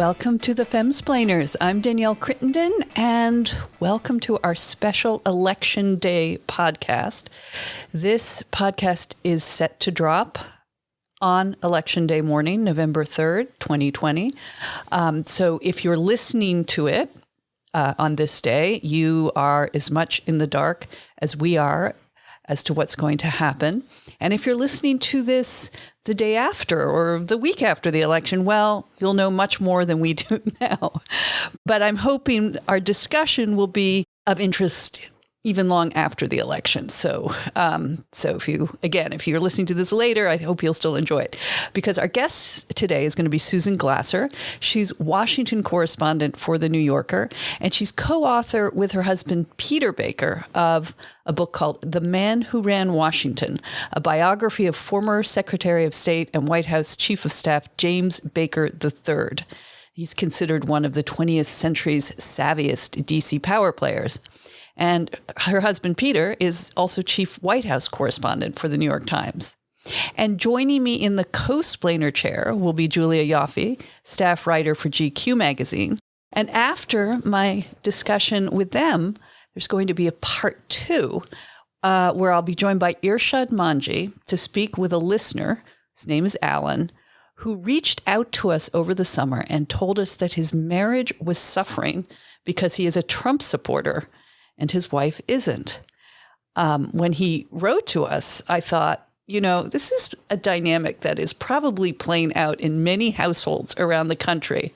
Welcome to the Femsplainers. I'm Danielle Crittenden, and welcome to our special Election Day podcast. This podcast is set to drop on Election Day morning, November 3rd, 2020. So if you're listening to it on this day, you are as much in the dark as we are as to what's going to happen. And if you're listening to this the day after or the week after the election, well, you'll know much more than we do now. But I'm hoping our discussion will be of interest even long after the election. So if you're listening to this later, I hope you'll still enjoy it. Because our guest today is going to be Susan Glasser. She's Washington correspondent for The New Yorker, and she's co-author with her husband, Peter Baker, of a book called The Man Who Ran Washington, a biography of former Secretary of State and White House Chief of Staff James Baker III. He's considered one of the 20th century's savviest D.C. power players. And her husband, Peter, is also chief White House correspondent for the New York Times. And joining me in the co-splainer chair will be Julia Ioffe, staff writer for GQ magazine. And after my discussion with them, there's going to be a part 2 where I'll be joined by Irshad Manji to speak with a listener, his name is Alan, who reached out to us over the summer and told us that his marriage was suffering because he is a Trump supporter and his wife isn't. When he wrote to us, I thought, this is a dynamic that is probably playing out in many households around the country.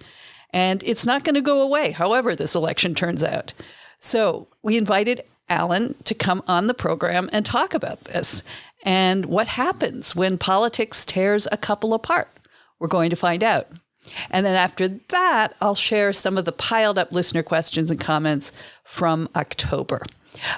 And it's not going to go away, however this election turns out. So we invited Alan to come on the program and talk about this and what happens when politics tears a couple apart. We're going to find out. And then after that, I'll share some of the piled up listener questions and comments from October.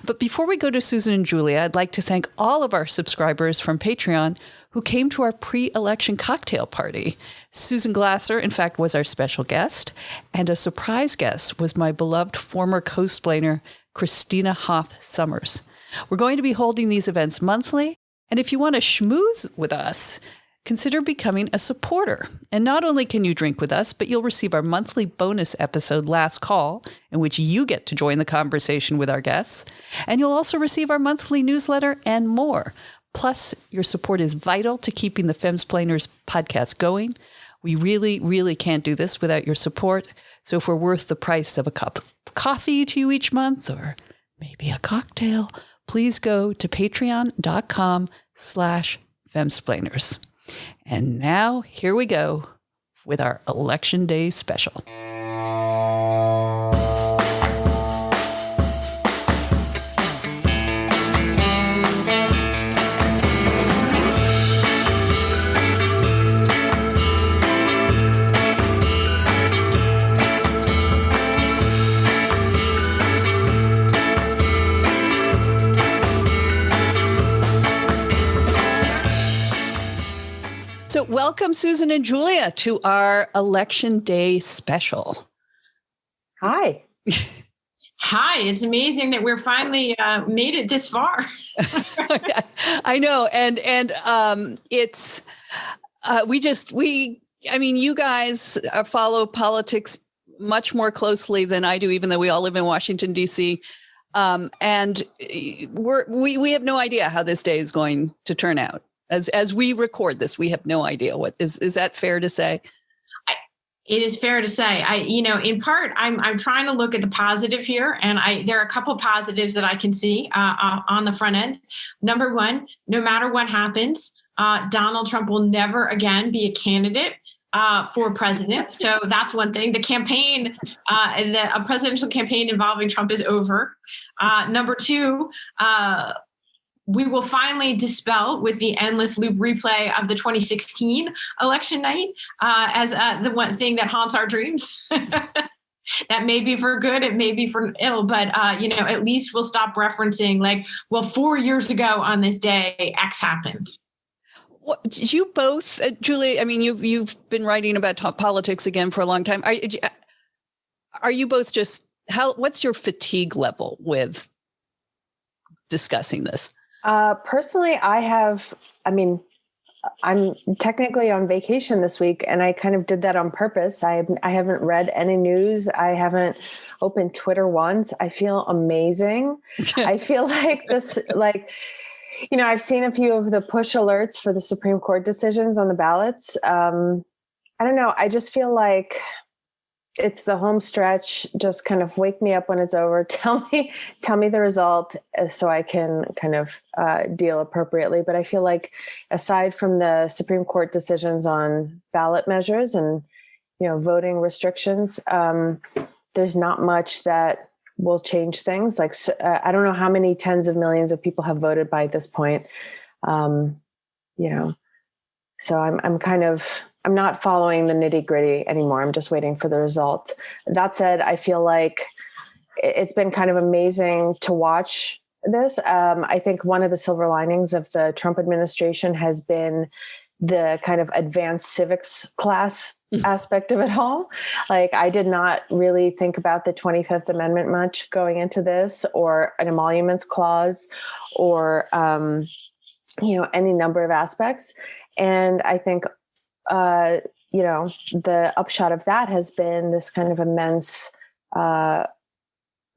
But before we go to Susan and Julia, I'd like to thank all of our subscribers from Patreon who came to our pre-election cocktail party. Susan Glasser, in fact, was our special guest, and a surprise guest was my beloved former co-splainer, Christina Hoff Sommers. We're going to be holding these events monthly, and if you want to schmooze with us, consider becoming a supporter. And not only can you drink with us, but you'll receive our monthly bonus episode, Last Call, in which you get to join the conversation with our guests. And you'll also receive our monthly newsletter and more. Plus, your support is vital to keeping the Femsplainers podcast going. We really, really can't do this without your support. So if we're worth the price of a cup of coffee to you each month, or maybe a cocktail, please go to patreon.com/Femsplainers. And now, here we go with our Election Day special. So welcome, Susan and Julia, to our Election Day special. Hi. Hi. It's amazing that we're finally made it this far. I know. And it's, you guys follow politics much more closely than I do, even though we all live in Washington, D.C. And we have no idea how this day is going to turn out. As we record this, we have no idea what is that fair to say? It is fair to say. In part, I'm trying to look at the positive here, and there are a couple of positives that I can see on the front end. Number one, no matter what happens, Donald Trump will never again be a candidate for president. So that's one thing. The campaign, a presidential campaign involving Trump is over. Number two, we will finally dispel with the endless loop replay of the 2016 election night as the one thing that haunts our dreams. That may be for good, it may be for ill, but at least we'll stop referencing 4 years ago on this day, X happened. Well, you both, Julie, you've been writing about politics again for a long time. Are you both what's your fatigue level with discussing this? Personally, I have, I'm technically on vacation this week, and I kind of did that on purpose. I haven't read any news. I haven't opened Twitter once. I feel amazing. I feel like this, like, I've seen a few of the push alerts for the Supreme Court decisions on the ballots. I don't know. I just feel like it's the home stretch. Just kind of wake me up when it's over. Tell me the result so I can kind of deal appropriately. But I feel like aside from the Supreme Court decisions on ballot measures and, voting restrictions, there's not much that will change things. Like, I don't know how many tens of millions of people have voted by this point. So I'm not following the nitty gritty anymore. I'm just waiting for the result. That said, I feel like it's been kind of amazing to watch this. I think one of the silver linings of the Trump administration has been the kind of advanced civics class aspect of it all. Like, I did not really think about the 25th Amendment much going into this, or an emoluments clause, or, any number of aspects. And I think, the upshot of that has been this kind of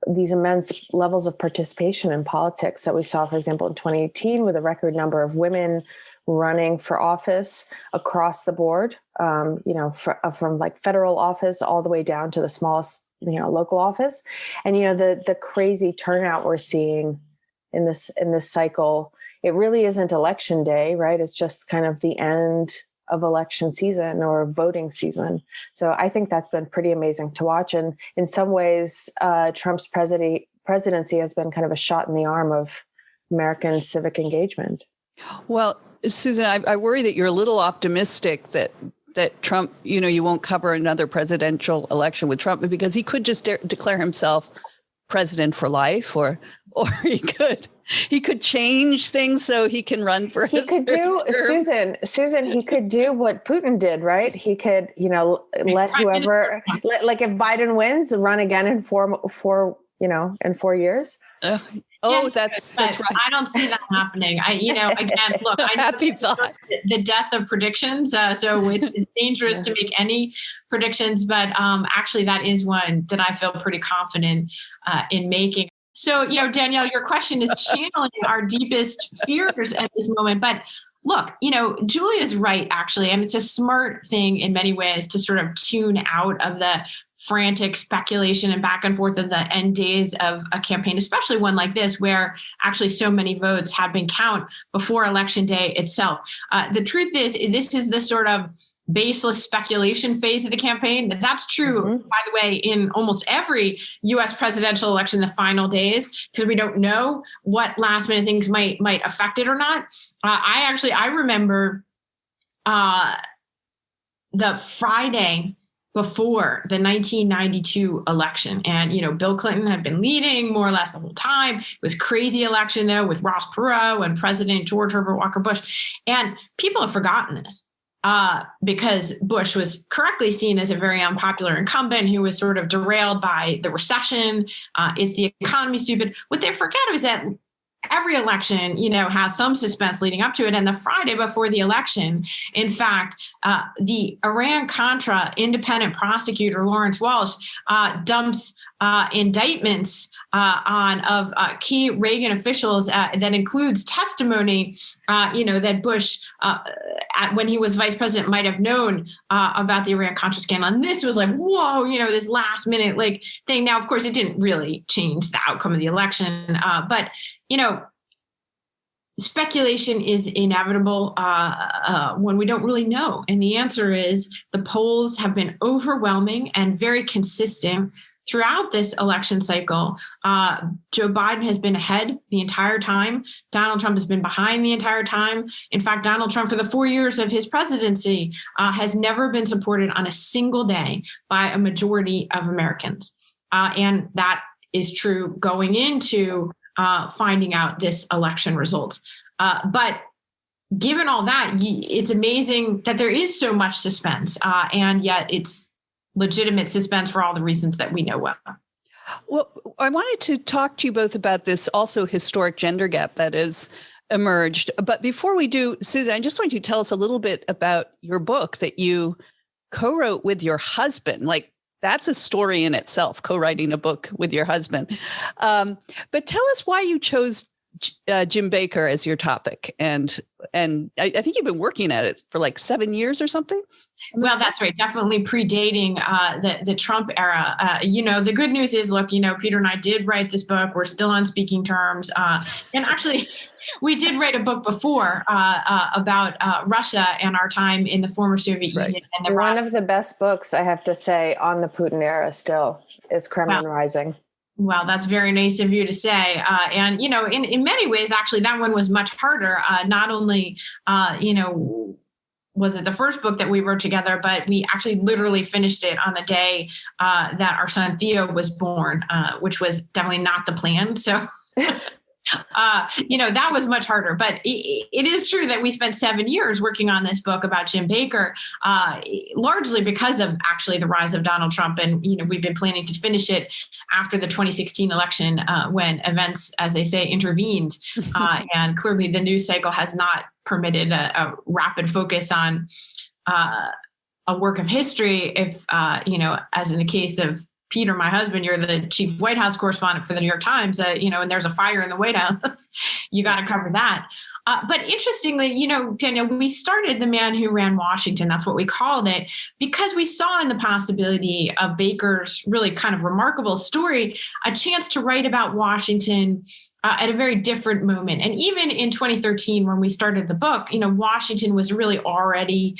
these immense levels of participation in politics that we saw, for example, in 2018, with a record number of women running for office across the board, from like federal office all the way down to the smallest, local office. And, the crazy turnout we're seeing in this cycle, it really isn't election day, right? It's just kind of the end of election season or voting season. So I think that's been pretty amazing to watch. And in some ways, Trump's presidency has been kind of a shot in the arm of American civic engagement. Well, Susan, I worry that you're a little optimistic that Trump, you won't cover another presidential election with Trump, because he could just declare himself president for life, or he could change things so he can run for. He could do Susan. He could do what Putin did, right? He could, let whoever, like if Biden wins, run again in four years. That's right. I don't see that happening. Again, look, Happy thought. The death of predictions. So it's dangerous to make any predictions, but actually that is one that I feel pretty confident in making. So, Danielle, your question is channeling our deepest fears at this moment. But look, Julia's right, actually. And it's a smart thing in many ways to sort of tune out of the frantic speculation and back and forth of the end days of a campaign, especially one like this, where actually so many votes had been counted before election day itself. The truth is, this is the sort of baseless speculation phase of the campaign. That's true, by the way, in almost every U.S. presidential election, the final days, because we don't know what last minute things might affect it or not. I remember the Friday before the 1992 election. And, Bill Clinton had been leading more or less the whole time. It was a crazy election, though, with Ross Perot and President George Herbert Walker Bush. And people have forgotten this because Bush was correctly seen as a very unpopular incumbent who was sort of derailed by the recession. Is the economy stupid? What they forget is that every election, has some suspense leading up to it. And the Friday before the election, in fact, the Iran-Contra independent prosecutor, Lawrence Walsh, dumps indictments of key Reagan officials that includes testimony, that Bush, when he was vice president, might have known about the Iran-Contra scandal. And this was like, whoa, this last minute thing. Now, of course, it didn't really change the outcome of the election, but speculation is inevitable when we don't really know. And the answer is the polls have been overwhelming and very consistent throughout this election cycle. Joe Biden has been ahead the entire time. Donald Trump has been behind the entire time. In fact, Donald Trump, for the 4 years of his presidency, has never been supported on a single day by a majority of Americans. And that is true going into finding out this election result. But given all that, it's amazing that there is so much suspense, and yet it's legitimate suspense for all the reasons that we know well. Well, I wanted to talk to you both about this also historic gender gap that is emerged. But before we do, Susan, I just want you to tell us a little bit about your book that you co-wrote with your husband. Like, that's a story in itself, co-writing a book with your husband. But tell us why you chose Jim Bakker as your topic. And I think you've been working at it for like 7 years or something. Well, that's right. Definitely predating the Trump era. The good news is, look, Peter and I did write this book. We're still on speaking terms. And actually, we did write a book before about Russia and our time in the former Soviet Union. And one of the best books, I have to say, on the Putin era still is Kremlin Rising. Well, that's very nice of you to say. And, in many ways, actually, that one was much harder. Not only, was it the first book that we wrote together, but we actually literally finished it on the day that our son Theo was born, which was definitely not the plan. So, that was much harder. But it is true that we spent 7 years working on this book about Jim Bakker, largely because of actually the rise of Donald Trump. And, we've been planning to finish it after the 2016 election when events, as they say, intervened. And clearly the news cycle has not permitted a rapid focus on a work of history. If, as in the case of Peter, my husband, you're the chief White House correspondent for the New York Times, and there's a fire in the White House, you got to cover that. But interestingly, Danielle, we started The Man Who Ran Washington, that's what we called it, because we saw in the possibility of Bakker's really kind of remarkable story, a chance to write about Washington at a very different moment. And even in 2013, when we started the book, Washington was really already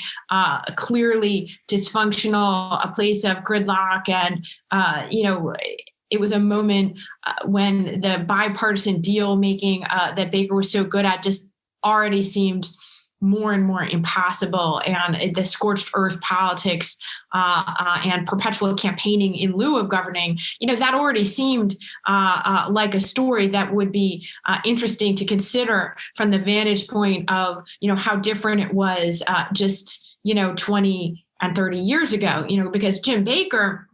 clearly dysfunctional, a place of gridlock. And, it was a moment when the bipartisan deal making that Bakker was so good at just already seemed more and more impossible, and the scorched earth politics and perpetual campaigning in lieu of governing, that already seemed like a story that would be interesting to consider from the vantage point of, how different it was just, 20 and 30 years ago, because Jim Bakker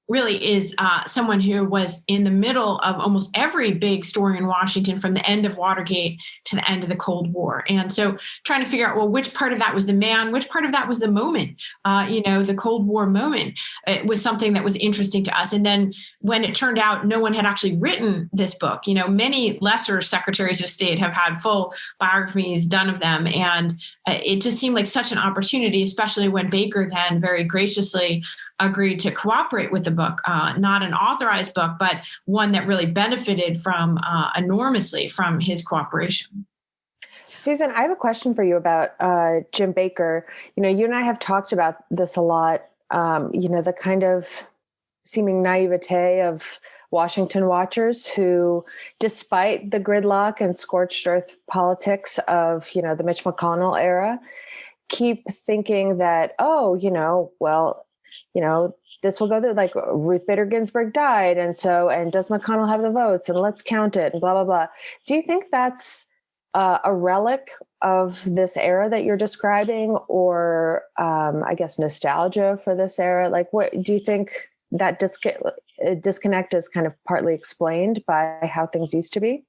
really is someone who was in the middle of almost every big story in Washington from the end of Watergate to the end of the Cold War. And so trying to figure out, well, which part of that was the man, which part of that was the moment, the Cold War moment, it was something that was interesting to us. And then when it turned out no one had actually written this book, many lesser secretaries of state have had full biographies done of them. And it just seemed like such an opportunity, especially when Bakker then very graciously agreed to cooperate with the book, not an authorized book, but one that really benefited from enormously from his cooperation. Susan, I have a question for you about Jim Bakker. You and I have talked about this a lot, the kind of seeming naivete of Washington watchers who, despite the gridlock and scorched earth politics of, the Mitch McConnell era, keep thinking that, this will go through, like Ruth Bader Ginsburg died. And does McConnell have the votes, and let's count it and blah, blah, blah. Do you think that's a relic of this era that you're describing, or I guess nostalgia for this era? Like, what do you think that disconnect is kind of partly explained by how things used to be?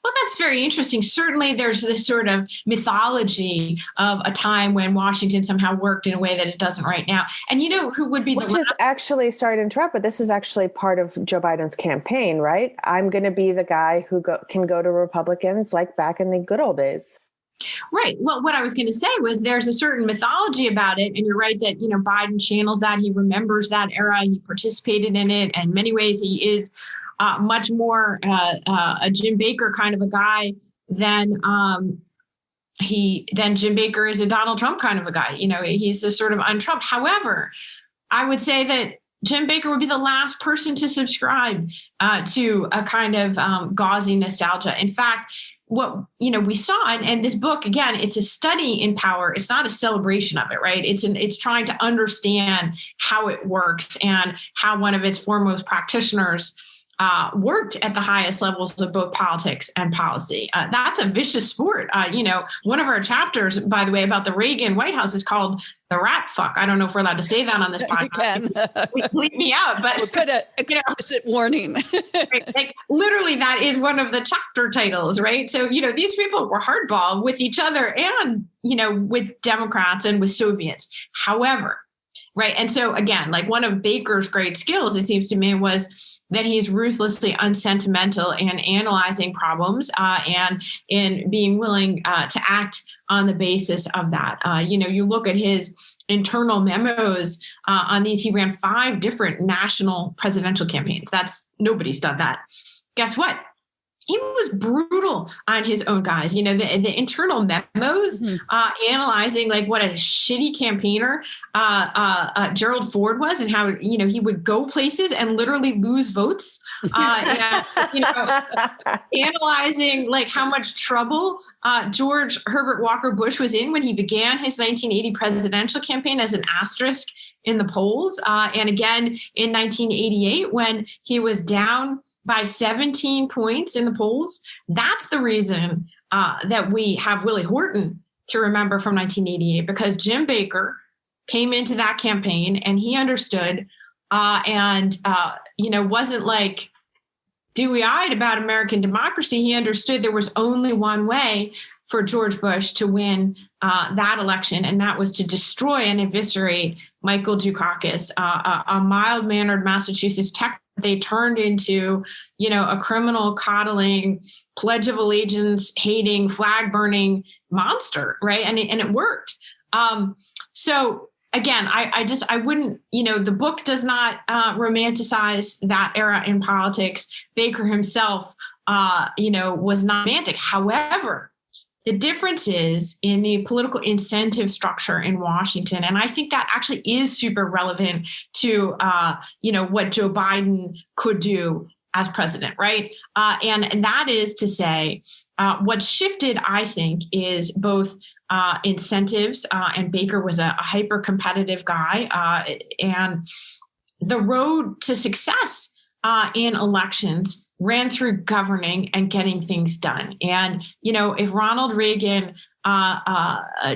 Well, that's very interesting. Certainly, there's this sort of mythology of a time when Washington somehow worked in a way that it doesn't right now. And who would be Which is actually, sorry to interrupt, but this is actually part of Joe Biden's campaign, right? I'm going to be the guy who can go to Republicans like back in the good old days. Right. Well, what I was going to say was there's a certain mythology about it. And you're right that, Biden channels that. He remembers that era. He participated in it. And in many ways, he is much more a Jim Bakker kind of a guy than Jim Bakker is a Donald Trump kind of a guy. He's a sort of un-Trump. However, I would say that Jim Bakker would be the last person to subscribe to a kind of gauzy nostalgia. In fact, what we saw, and this book, again, it's a study in power. It's not a celebration of it, right? It's trying to understand how it works and how one of its foremost practitioners worked at the highest levels of both politics and policy. That's a vicious sport. One of our chapters, by the way, about the Reagan White House is called the rat fuck. I don't know if we're allowed to say that on this podcast. Leave me out, but we'll put an explicit warning. Like literally, that is one of the chapter titles, right? So, these people were hardball with each other and, with Democrats and with Soviets. However, right. And so again, like one of Baker's great skills, it seems to me, was that he's ruthlessly unsentimental in analyzing problems and in being willing to act on the basis of that. You look at his internal memos on these. He ran 5 different national presidential campaigns. Nobody's done that. Guess what? He was brutal on his own guys. The internal memos analyzing like what a shitty campaigner Gerald Ford was, and how he would go places and literally lose votes. Analyzing like how much trouble George Herbert Walker Bush was in when he began his 1980 presidential campaign as an asterisk in the polls, and again in 1988 when he was down by 17 points in the polls. That's the reason that we have Willie Horton to remember from 1988, because Jim Baker came into that campaign and he understood and wasn't like dewy-eyed about American democracy. He understood there was only one way for George Bush to win that election, and that was to destroy and eviscerate Michael Dukakis, a mild-mannered Massachusetts tech. They turned into, a criminal coddling, Pledge of Allegiance hating, flag burning monster, right? And it worked. So again, I wouldn't, the book does not romanticize that era in politics. Baker himself, was not romantic. However, the difference is in the political incentive structure in Washington. And I think that actually is super relevant to, what Joe Biden could do as president, right? And that is to say, what shifted, I think, is both incentives, and Baker was a hyper-competitive guy, and the road to success in elections ran through governing and getting things done. And, if Ronald Reagan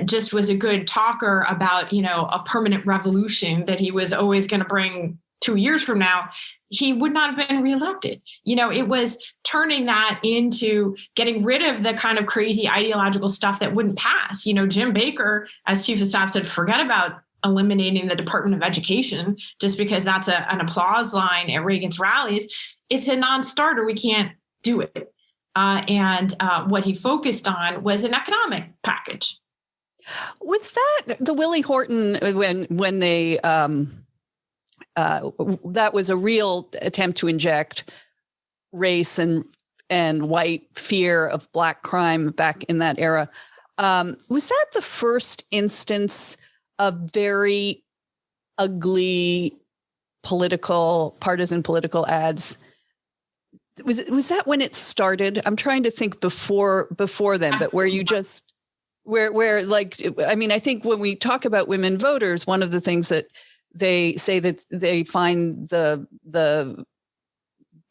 just was a good talker about, a permanent revolution that he was always going to bring 2 years from now, he would not have been reelected. It was turning that into getting rid of the kind of crazy ideological stuff that wouldn't pass. Jim Baker, as chief of staff, said, forget about eliminating the Department of Education just because that's an applause line at Reagan's rallies. It's a non-starter. We can't do it. And what he focused on was an economic package. Was that the Willie Horton when they that was a real attempt to inject race and white fear of black crime back in that era? Was that the first instance of very ugly partisan political ads? Was that when it started? I'm trying to think before then, but where you just where like, I mean, I think when we talk about women voters, one of the things that they say that they find the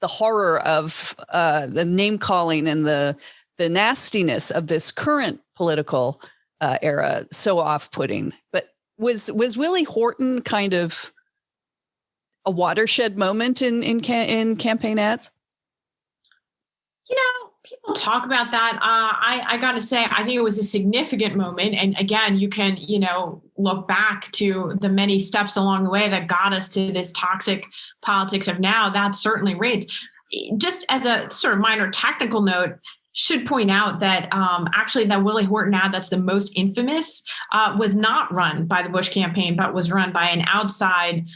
horror of the name calling and the nastiness of this current political era so off-putting. But was Willie Horton kind of a watershed moment in campaign ads? People talk about that. I got to say, I think it was a significant moment. And again, you can, look back to the many steps along the way that got us to this toxic politics of now. That's certainly right. Just as a sort of minor technical note, should point out that actually that Willie Horton ad that's the most infamous was not run by the Bush campaign, but was run by an outside,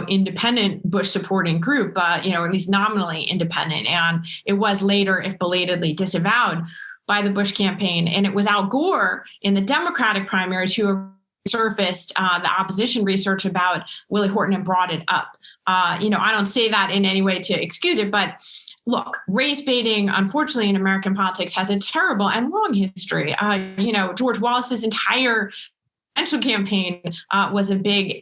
independent Bush supporting group, or at least nominally independent. And it was later, if belatedly, disavowed by the Bush campaign. And it was Al Gore in the Democratic primaries who surfaced the opposition research about Willie Horton and brought it up. I don't say that in any way to excuse it, but look, race baiting, unfortunately, in American politics has a terrible and long history. George Wallace's entire presidential campaign was a big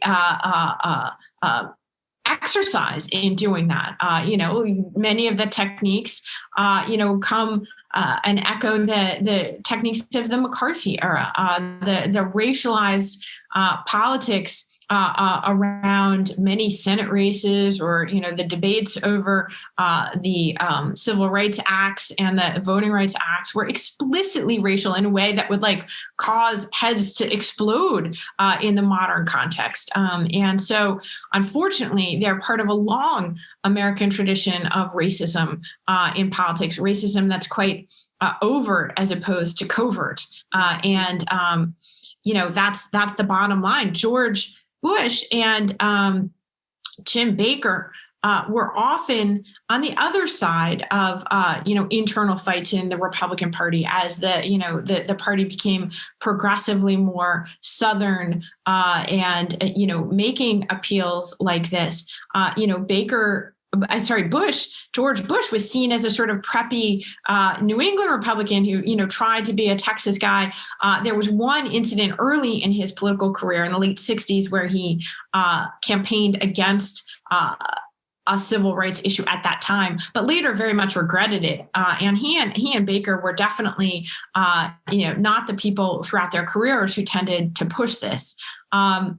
exercise in doing that. Many of the techniques, come and echo the techniques of the McCarthy era, the racialized politics around many Senate races, or the debates over the Civil Rights Acts and the Voting Rights Acts were explicitly racial in a way that would cause heads to explode in the modern context. And so, unfortunately, they're part of a long American tradition of racism in politics, racism that's quite overt as opposed to covert. That's the bottom line. George Bush and Jim Baker were often on the other side of internal fights in the Republican Party as the party became progressively more Southern making appeals like this. George Bush was seen as a sort of preppy New England Republican who, tried to be a Texas guy. There was one incident early in his political career in the late 60s where he campaigned against a civil rights issue at that time, but later very much regretted it. And he and Baker were definitely, not the people throughout their careers who tended to push this. But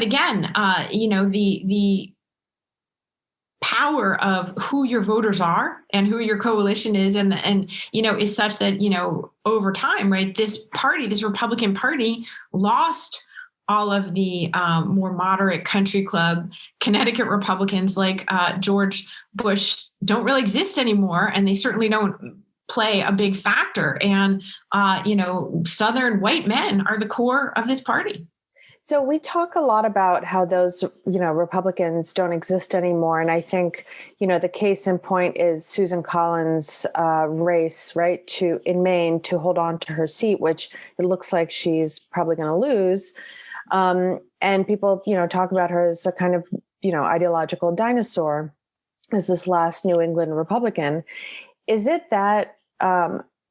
again, the power of who your voters are and who your coalition is is such that over time, right, this Republican Party lost all of the more moderate country club Connecticut Republicans like George Bush don't really exist anymore, and they certainly don't play a big factor. And Southern white men are the core of this party. So we talk a lot about how those, Republicans don't exist anymore. And I think, the case in point is Susan Collins' race, right, in Maine to hold on to her seat, which it looks like she's probably going to lose. And people, talk about her as a kind of, ideological dinosaur, as this last New England Republican. Is it that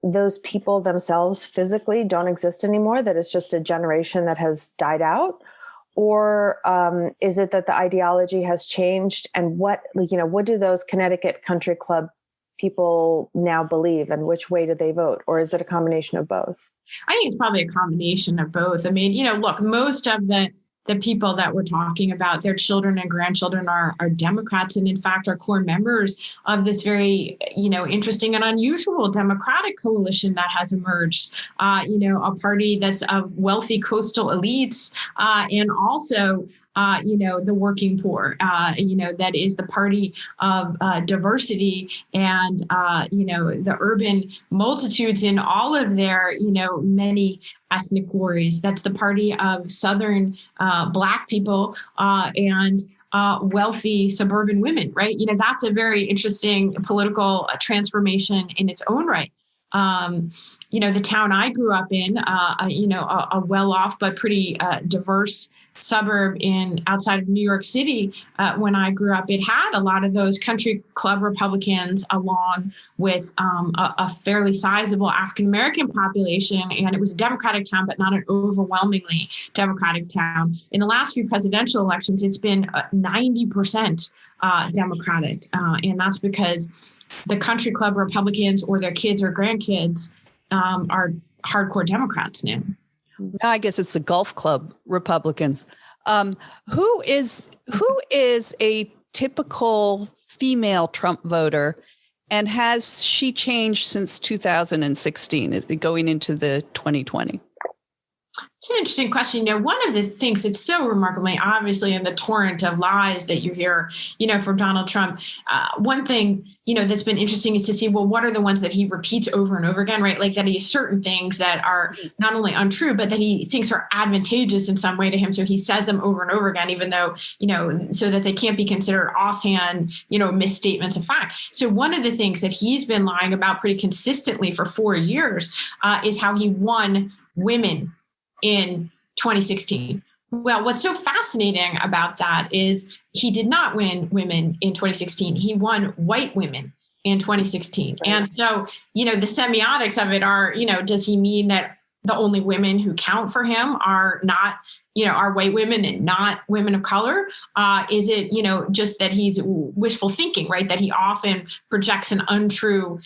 those people themselves physically don't exist anymore, that it's just a generation that has died out? Or is it that the ideology has changed? And what do those Connecticut country club people now believe, and which way do they vote? Or is it a combination of both? I think it's probably a combination of both. I mean, look, most of the people that we're talking about, their children and grandchildren are Democrats, and in fact are core members of this very, interesting and unusual Democratic coalition that has emerged. A party that's of wealthy coastal elites and also the working poor, that is the party of diversity and, the urban multitudes in all of their, many ethnic glories. That's the party of Southern Black people and wealthy suburban women, right? That's a very interesting political transformation in its own right. The town I grew up in, a well-off but pretty diverse suburb outside of New York City, when I grew up, it had a lot of those country club Republicans along with a fairly sizable African-American population. And it was a Democratic town, but not an overwhelmingly Democratic town. In the last few presidential elections, it's been 90% Democratic. And that's because the country club Republicans or their kids or grandkids are hardcore Democrats now. I guess it's the golf club Republicans. Who is a typical female Trump voter, and has she changed since 2016, going into the 2020? It's an interesting question. One of the things that's so remarkably, obviously, in the torrent of lies that you hear, from Donald Trump, one thing, that's been interesting is to see, well, what are the ones that he repeats over and over again, right? Like that he has certain things that are not only untrue, but that he thinks are advantageous in some way to him. So he says them over and over again, even though, so that they can't be considered offhand, misstatements of fact. So one of the things that he's been lying about pretty consistently for 4 years is how he won women in 2016. Well, what's so fascinating about that is he did not win women in 2016. He won white women in 2016. And so, the semiotics of it are, does he mean that the only women who count for him are not, are white women and not women of color? Is it, just that he's wishful thinking, right? That he often projects an untrue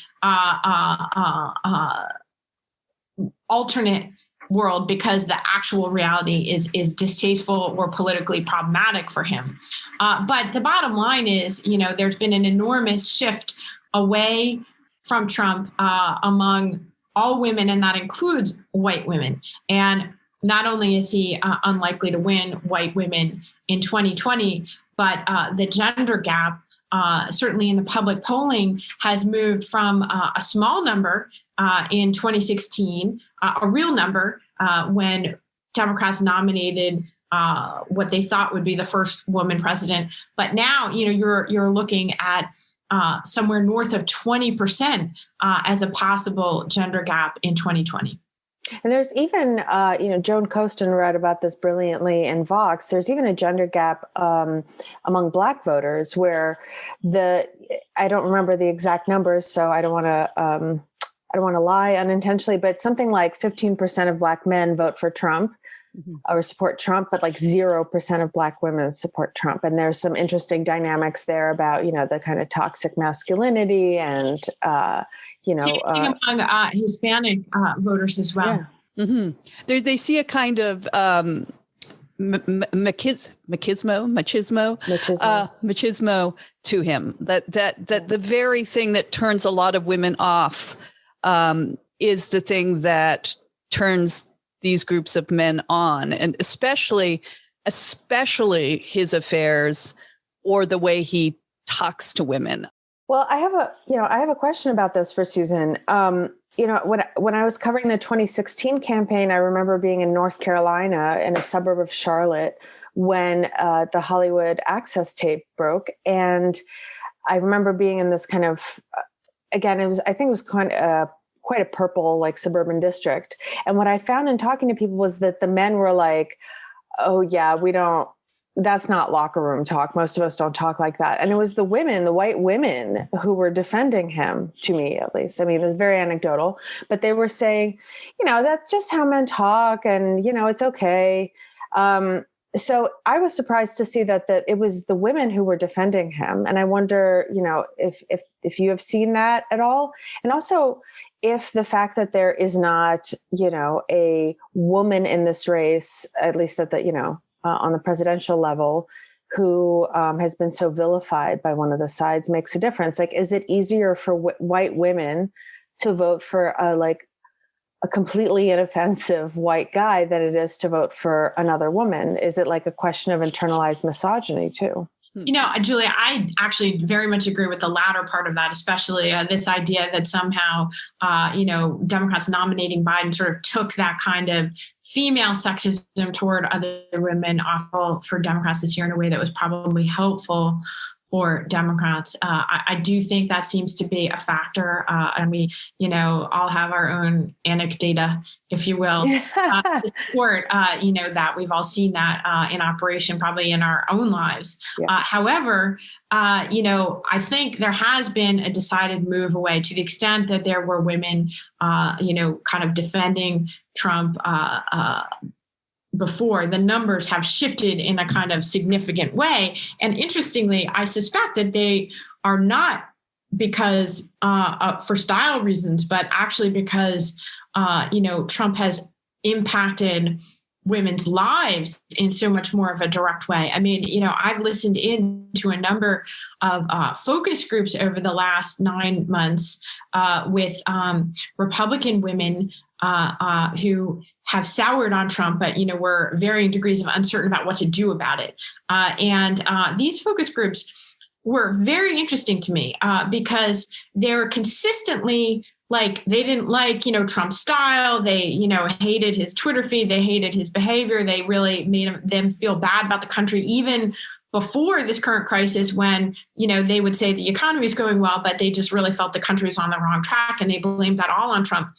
alternate world because the actual reality is distasteful or politically problematic for him. But the bottom line is, there's been an enormous shift away from Trump among all women, and that includes white women. And not only is he unlikely to win white women in 2020, but the gender gap, certainly in the public polling, has moved from a small number in 2016, a real number when Democrats nominated what they thought would be the first woman president. But now, you're looking at somewhere north of 20% as a possible gender gap in 2020. And there's even, Joan Costin read about this brilliantly in Vox. There's even a gender gap among Black voters where I don't remember the exact numbers, so I don't want to lie unintentionally, but something like 15% of Black men vote for Trump or support Trump, but like 0% of Black women support Trump. And there's some interesting dynamics there about, the kind of toxic masculinity and, among Hispanic voters as well. Yeah. Mm-hmm. They see a kind of machismo to him. That the very thing that turns a lot of women off is the thing that turns these groups of men on, and especially his affairs or the way he talks to women. Well, I have a question about this for Susan. When I was covering the 2016 campaign, I remember being in North Carolina in a suburb of Charlotte when the Hollywood Access tape broke. And I remember being in this kind of, again, I think it was quite a purple, like suburban district. And what I found in talking to people was that the men were like, oh yeah, that's not locker room talk. Most of us don't talk like that. And it was the white women who were defending him, to me at least. I mean, it was very anecdotal, but they were saying, that's just how men talk and, it's okay. So I was surprised to see that it was the women who were defending him. And I wonder, if you have seen that at all. And also if the fact that there is not, a woman in this race, at least at the, on the presidential level, who has been so vilified by one of the sides makes a difference. Like, is it easier for white women to vote for a completely inoffensive white guy than it is to vote for another woman? Is it like a question of internalized misogyny too? Julia, I actually very much agree with the latter part of that, especially this idea that somehow, Democrats nominating Biden sort of took that kind of female sexism toward other women off for Democrats this year in a way that was probably helpful for Democrats. I do think that seems to be a factor. And we, all have our own anecdota, if you will, to support, that we've all seen that in operation probably in our own lives. Yeah. However, I think there has been a decided move away to the extent that there were women, kind of defending Trump before. The numbers have shifted in a kind of significant way. And interestingly, I suspect that they are not because for style reasons, but actually because, Trump has impacted women's lives in so much more of a direct way. I mean, I've listened in to a number of focus groups over the last 9 months with Republican women who have soured on Trump, but, were varying degrees of uncertain about what to do about it. And these focus groups were very interesting to me because they were consistently they didn't like, Trump's style. They, hated his Twitter feed. They hated his behavior. They really made them feel bad about the country, even before this current crisis when, they would say the economy is going well, but they just really felt the country was on the wrong track and they blamed that all on Trump.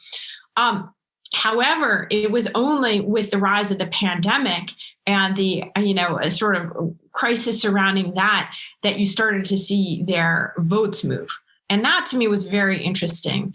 However, it was only with the rise of the pandemic and the, a sort of crisis surrounding that you started to see their votes move. And that to me was very interesting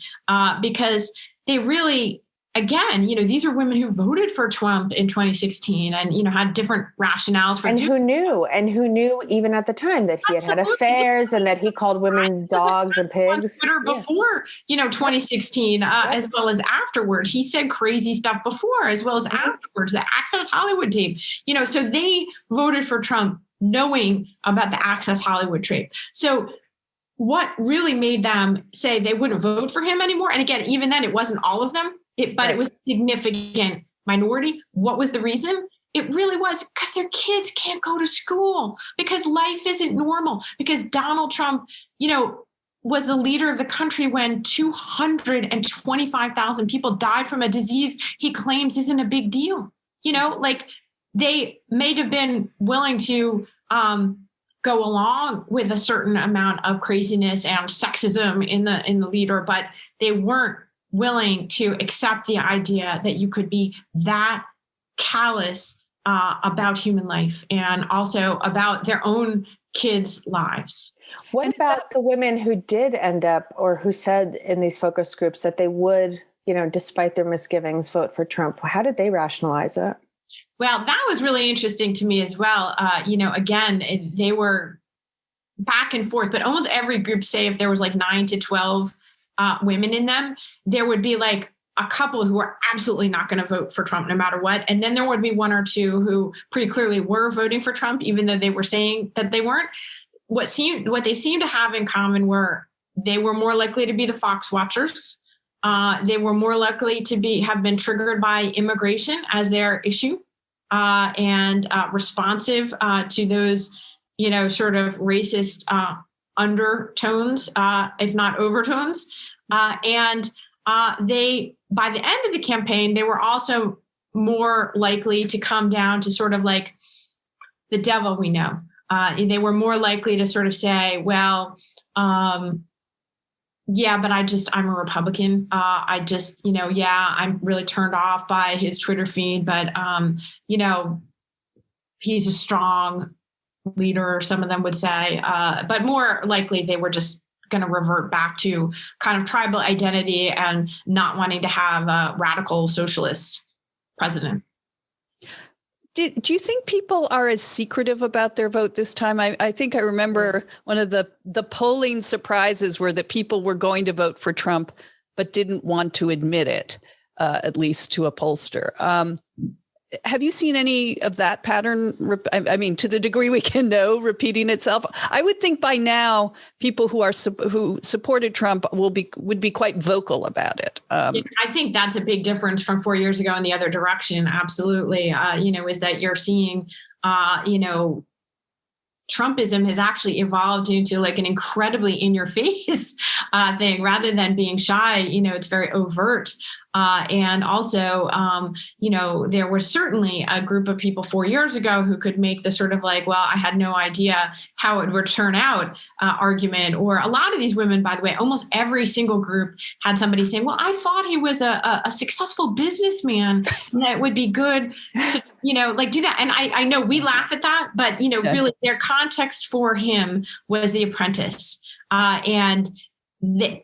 because they really, again, these are women who voted for Trump in 2016 and, had different rationales for and who knew even at the time that he had affairs and that he called women dogs and pigs. Twitter before, 2016, as well as afterwards. He said crazy stuff before as well as afterwards, the Access Hollywood tape, so they voted for Trump knowing about the Access Hollywood tape. So what really made them say they wouldn't vote for him anymore? And again, even then, it wasn't all of them, but it was a significant minority. What was the reason? It really was because their kids can't go to school, because life isn't normal, because Donald Trump, was the leader of the country when 225,000 people died from a disease he claims isn't a big deal. They may have been willing to go along with a certain amount of craziness and sexism in the leader, but they weren't willing to accept the idea that you could be that callous about human life and also about their own kids' lives. What about the women who did end up, or who said in these focus groups that they would, despite their misgivings, vote for Trump? How did they rationalize it? Well, that was really interesting to me as well. Again, they were back and forth, but almost every group, say if there was like 9 to 12 women in them, there would be like a couple who were absolutely not going to vote for Trump no matter what. And then there would be 1 or 2 who pretty clearly were voting for Trump, even though they were saying that they weren't. What they seemed to have in common were they were more likely to be the Fox watchers. They were more likely to have been triggered by immigration as their issue. And responsive to those, sort of racist undertones, if not overtones. And they, by the end of the campaign, they were also more likely to come down to sort of like the devil we know. They were more likely to sort of say, well, yeah, but I'm a Republican. I'm really turned off by his Twitter feed, but, he's a strong leader, some of them would say, but more likely they were just going to revert back to kind of tribal identity and not wanting to have a radical socialist president. Do you think people are as secretive about their vote this time? I think I remember one of the polling surprises were that people were going to vote for Trump, but didn't want to admit it, at least to a pollster. Have you seen any of that pattern? I mean, to the degree we can know, repeating itself. I would think by now people who supported Trump would be quite vocal about it. I think that's a big difference from 4 years ago in the other direction. Absolutely, is that you're seeing, Trumpism has actually evolved into like an incredibly in your face thing rather than being shy. It's very overt. And also, there was certainly a group of people 4 years ago who could make the sort of like, well, I had no idea how it would turn out argument. Or a lot of these women, by the way, almost every single group had somebody saying, well, I thought he was a successful businessman and that would be good to, do that. And I know we laugh at that, but, really their context for him was The Apprentice. And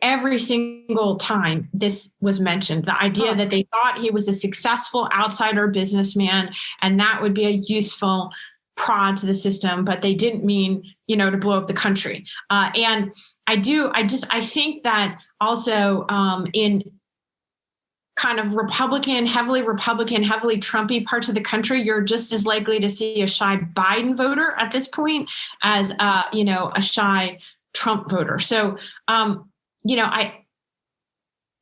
every single time this was mentioned, the idea that they thought he was a successful outsider businessman and that would be a useful prod to the system, but they didn't mean, to blow up the country. And I think that also in kind of heavily Trumpy parts of the country, you're just as likely to see a shy Biden voter at this point as, a shy Trump voter. So,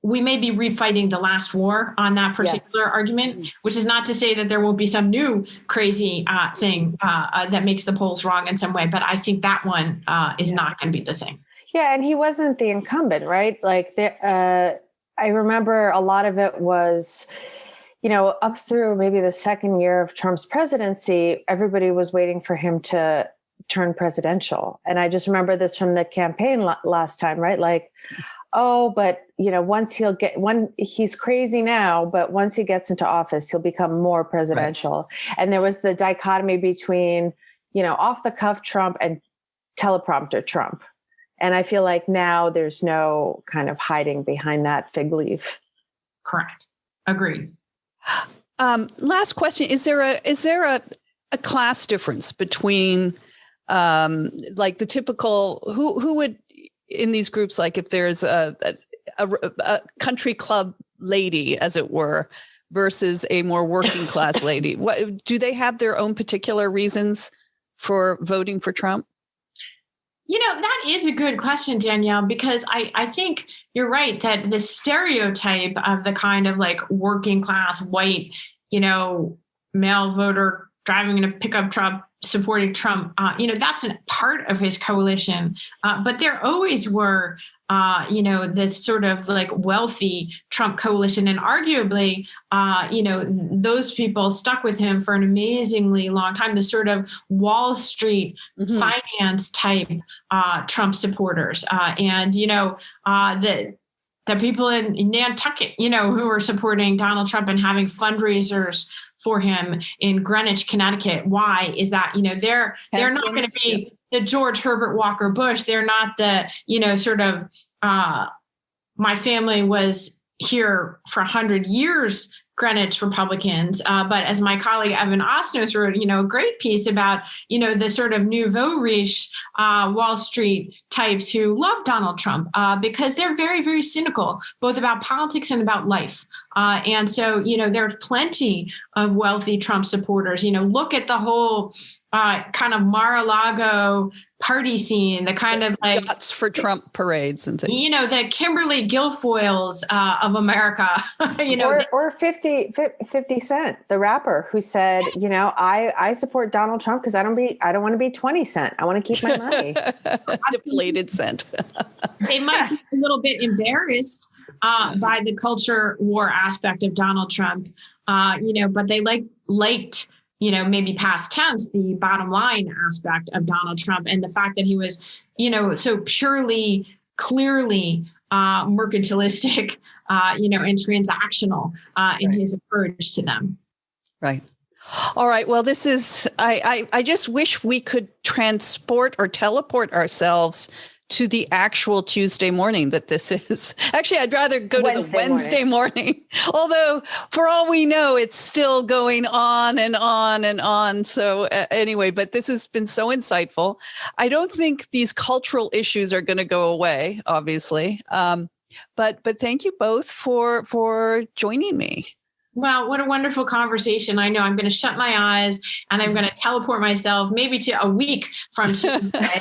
we may be refighting the last war on that particular argument, which is not to say that there will be some new crazy thing that makes the polls wrong in some way. But I think that one is not going to be the thing. Yeah. And he wasn't the incumbent, right? Like I remember a lot of it was, up through maybe the second year of Trump's presidency, everybody was waiting for him to turn presidential. And I just remember this from the campaign last time, right? Like, oh, but he's crazy now, but once he gets into office, he'll become more presidential. Right. And there was the dichotomy between, off the cuff Trump and teleprompter Trump. And I feel like now there's no kind of hiding behind that fig leaf. Correct. Agree. Last question: Is there a class difference between like the typical who would in these groups, like if there's a country club lady, as it were, versus a more working class lady? What do they have their own particular reasons for voting for Trump? That is a good question, Danielle, because I think you're right that the stereotype of the kind of like working class white, male voter driving in a pickup truck supporting Trump, that's a part of his coalition. But there always were, the sort of like wealthy Trump coalition. And arguably, those people stuck with him for an amazingly long time, the sort of Wall Street finance type Trump supporters. The people in Nantucket, who were supporting Donald Trump and having fundraisers for him in Greenwich, Connecticut. Why is that? They're not going to be the George Herbert Walker Bush. They're not the, sort of, my family was here for 100 years, Greenwich Republicans. But as my colleague Evan Osnos wrote, a great piece about, the sort of nouveau riche Wall Street types who love Donald Trump because they're very, very cynical, both about politics and about life. And so, there's plenty of wealthy Trump supporters. Look at the whole kind of Mar-a-Lago party scene, the kind of like Dots for Trump parades and things. The Kimberly Guilfoyles of America. Or 50 Cent, the rapper, who said, I support Donald Trump because I don't want to be 20 Cent. I want to keep my money. Deflated cent. They might be a little bit embarrassed by the culture war aspect of Donald Trump, but they liked, maybe past tense, the bottom line aspect of Donald Trump and the fact that he was, so purely, clearly mercantilistic, and transactional in his approach to them. Right. All right. Well, this is, I just wish we could transport or teleport ourselves to the actual Tuesday morning that this is. Actually, I'd rather go to the Wednesday morning. Although, for all we know, it's still going on and on and on. So anyway, but this has been so insightful. I don't think these cultural issues are going to go away, obviously. But thank you both for joining me. Well, what a wonderful conversation. I know I'm going to shut my eyes and I'm going to teleport myself maybe to a week from Tuesday.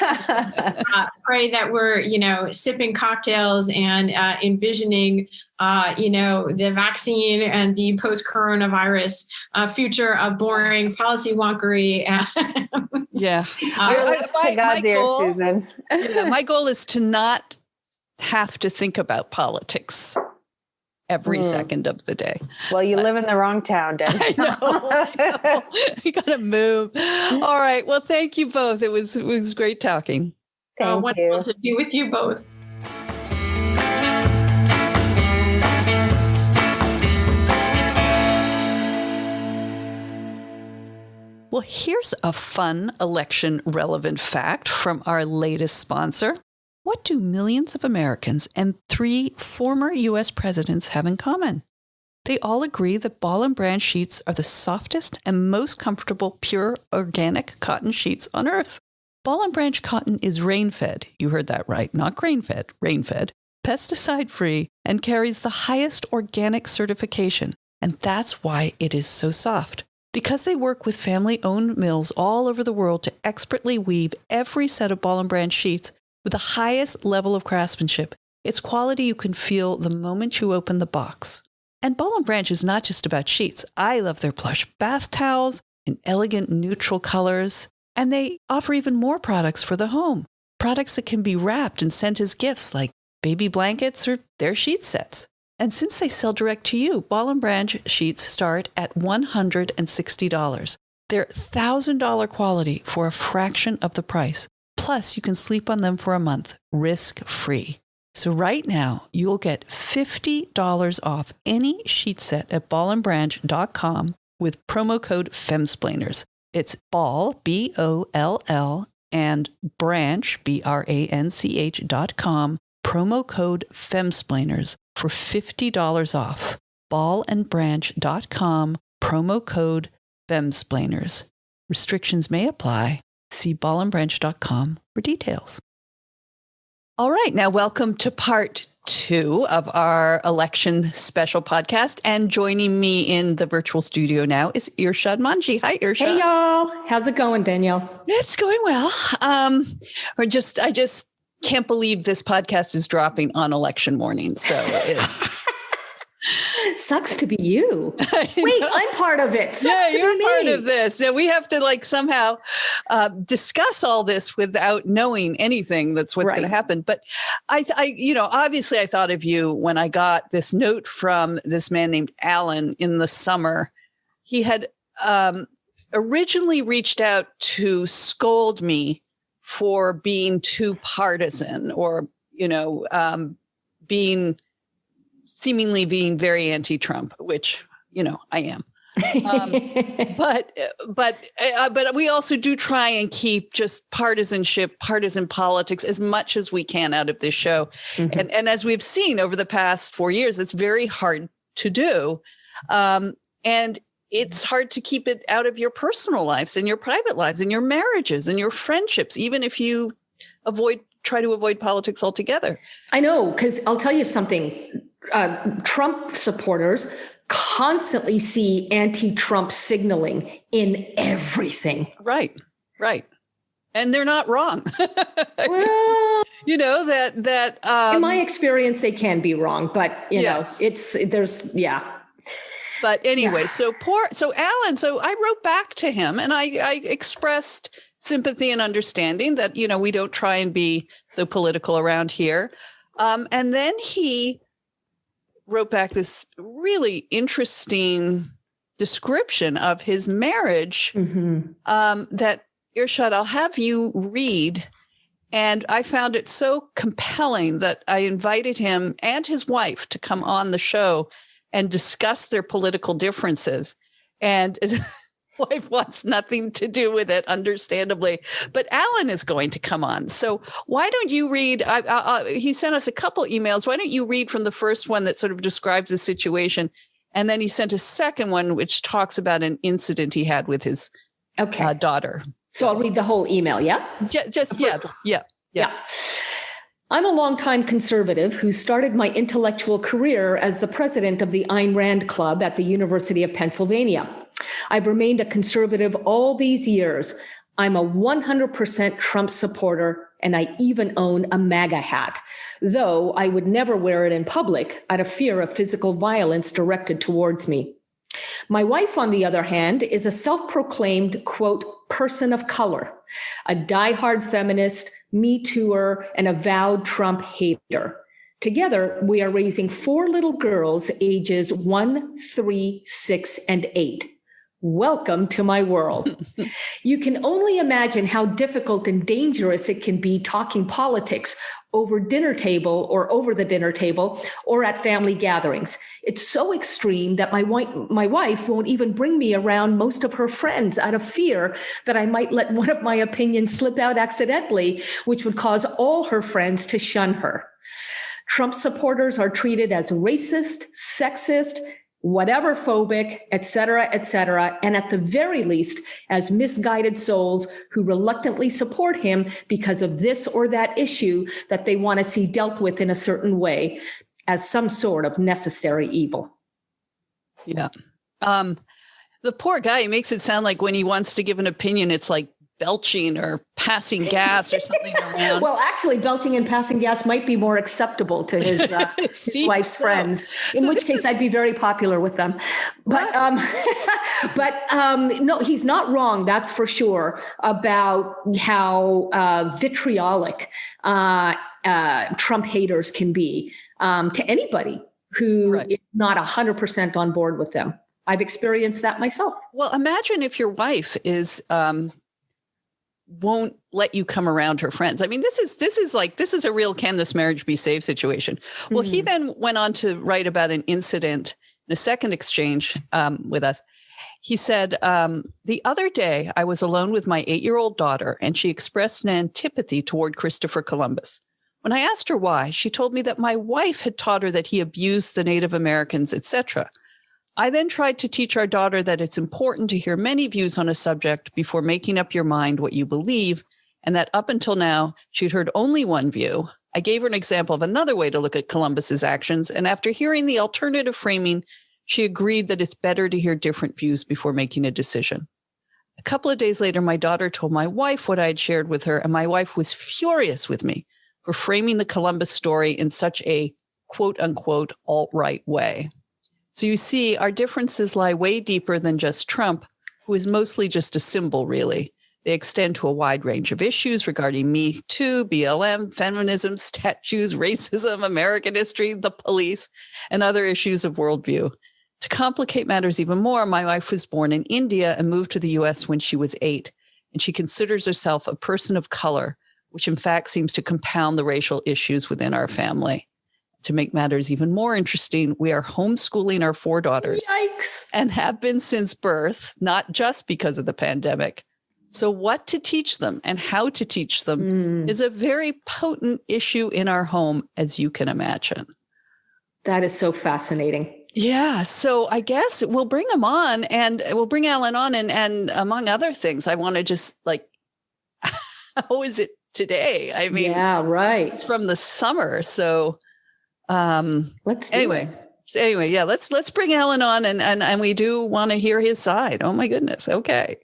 Pray that we're, sipping cocktails and envisioning, the vaccine and the post-coronavirus future of boring policy wonkery. Yeah. Susan. My goal is to not have to think about politics every second of the day. Well, you live in the wrong town, Dan. I know. You got to move. All right. Well, thank you both. It was great talking. Wonderful to be with you both. Well, here's a fun election relevant fact from our latest sponsor. What do millions of Americans and 3 former U.S. presidents have in common? They all agree that Ball & Branch sheets are the softest and most comfortable pure organic cotton sheets on earth. Ball & Branch cotton is rain-fed, you heard that right, not grain-fed, rain-fed, pesticide-free, and carries the highest organic certification. And that's why it is so soft. Because they work with family-owned mills all over the world to expertly weave every set of Ball & Branch sheets with the highest level of craftsmanship, it's quality you can feel the moment you open the box. And Ball & Branch is not just about sheets. I love their plush bath towels in elegant neutral colors. And they offer even more products for the home. Products that can be wrapped and sent as gifts like baby blankets or their sheet sets. And since they sell direct to you, Ball & Branch sheets start at $160. They're $1,000 quality for a fraction of the price. Plus, you can sleep on them for a month, risk-free. So right now, you'll get $50 off any sheet set at ballandbranch.com with promo code FEMSPLAINERS. It's Ball, B-O-L-L, and Branch, B-R-A-N-C-H.com, promo code FEMSPLAINERS for $50 off. ballandbranch.com, promo code FEMSplainers. Restrictions may apply. See ballandbranch.com for details. All right, now welcome to part 2 of our election special podcast. And joining me in the virtual studio now is Irshad Manji. Hi, Irshad. Hey, y'all. How's it going, Danielle? It's going well. I just can't believe this podcast is dropping on election morning. So it's... Sucks to be you. Wait, I'm part of it. Sucks to you're be me. part of this. Now we have to somehow discuss all this without knowing anything that's what's going to happen. But I obviously I thought of you when I got this note from this man named Alan in the summer. He had originally reached out to scold me for being too partisan or, seemingly being very anti-Trump, which, I am. But we also do try and keep just partisan politics as much as we can out of this show. Mm-hmm. And as we've seen over the past 4 years, it's very hard to do. And it's hard to keep it out of your personal lives and your private lives and your marriages and your friendships, even if you try to avoid politics altogether. I know, because I'll tell you something. Trump supporters constantly see anti-Trump signaling in everything. Right. And they're not wrong. Well, that in my experience, they can be wrong, but But anyway, so Alan, I wrote back to him and I expressed sympathy and understanding that, we don't try and be so political around here. And then he wrote back this really interesting description of his marriage that, Irshad, I'll have you read. And I found it so compelling that I invited him and his wife to come on the show and discuss their political differences. And his wife wants nothing to do with it, understandably. But Alan is going to come on. So why don't you read? He sent us a couple emails. Why don't you read from the first one that sort of describes the situation? And then he sent a second one, which talks about an incident he had with his daughter. So I'll read the whole email, yeah? Yeah. I'm a longtime conservative who started my intellectual career as the president of the Ayn Rand Club at the University of Pennsylvania. I've remained a conservative all these years. I'm a 100% Trump supporter, and I even own a MAGA hat, though I would never wear it in public out of fear of physical violence directed towards me. My wife, on the other hand, is a self-proclaimed, quote, person of color, a diehard feminist, Me Tooer, and avowed Trump hater. Together, we are raising 4 little girls ages 1, 3, 6, and 8. Welcome to my world. You can only imagine how difficult and dangerous it can be talking politics over the dinner table or at family gatherings. It's so extreme that my wife won't even bring me around most of her friends out of fear that I might let one of my opinions slip out accidentally, which would cause all her friends to shun her. Trump supporters are treated as racist, sexist, whatever phobic, et cetera, and at the very least, as misguided souls who reluctantly support him because of this or that issue that they want to see dealt with in a certain way as some sort of necessary evil. Yeah. The poor guy, he makes it sound like when he wants to give an opinion, it's like belching or passing gas or something around. Well, actually, belching and passing gas might be more acceptable to his wife's friends, in which case I'd be very popular with them. But no, he's not wrong, that's for sure, about how vitriolic Trump haters can be to anybody who is not 100% on board with them. I've experienced that myself. Well, imagine if your wife won't let you come around her friends. I mean, this is a real can this marriage be saved situation. Well, he then went on to write about an incident in a second exchange with us. He said, the other day I was alone with my 8-year-old daughter and she expressed an antipathy toward Christopher Columbus. When I asked her why, she told me that my wife had taught her that he abused the Native Americans, etc. I then tried to teach our daughter that it's important to hear many views on a subject before making up your mind what you believe, and that up until now, she'd heard only one view. I gave her an example of another way to look at Columbus's actions, and after hearing the alternative framing, she agreed that it's better to hear different views before making a decision. A couple of days later, my daughter told my wife what I had shared with her, and my wife was furious with me for framing the Columbus story in such a quote-unquote alt-right way. So you see, our differences lie way deeper than just Trump, who is mostly just a symbol, really. They extend to a wide range of issues regarding Me Too, BLM, feminism, statues, racism, American history, the police, and other issues of worldview. To complicate matters even more, my wife was born in India and moved to the U.S. when she was 8, and she considers herself a person of color, which in fact seems to compound the racial issues within our family. To make matters even more interesting, we are homeschooling our 4 daughters. Yikes. And have been since birth, not just because of the pandemic. So what to teach them and how to teach them is a very potent issue in our home, as you can imagine. That is so fascinating. Yeah. So I guess we'll bring them on, and we'll bring Alan on. And among other things, I want to just how is it today? I mean, yeah, right. It's from the summer. So let's do it. Anyway, yeah, let's bring Alan on, and we do want to hear his side. Oh my goodness. Okay.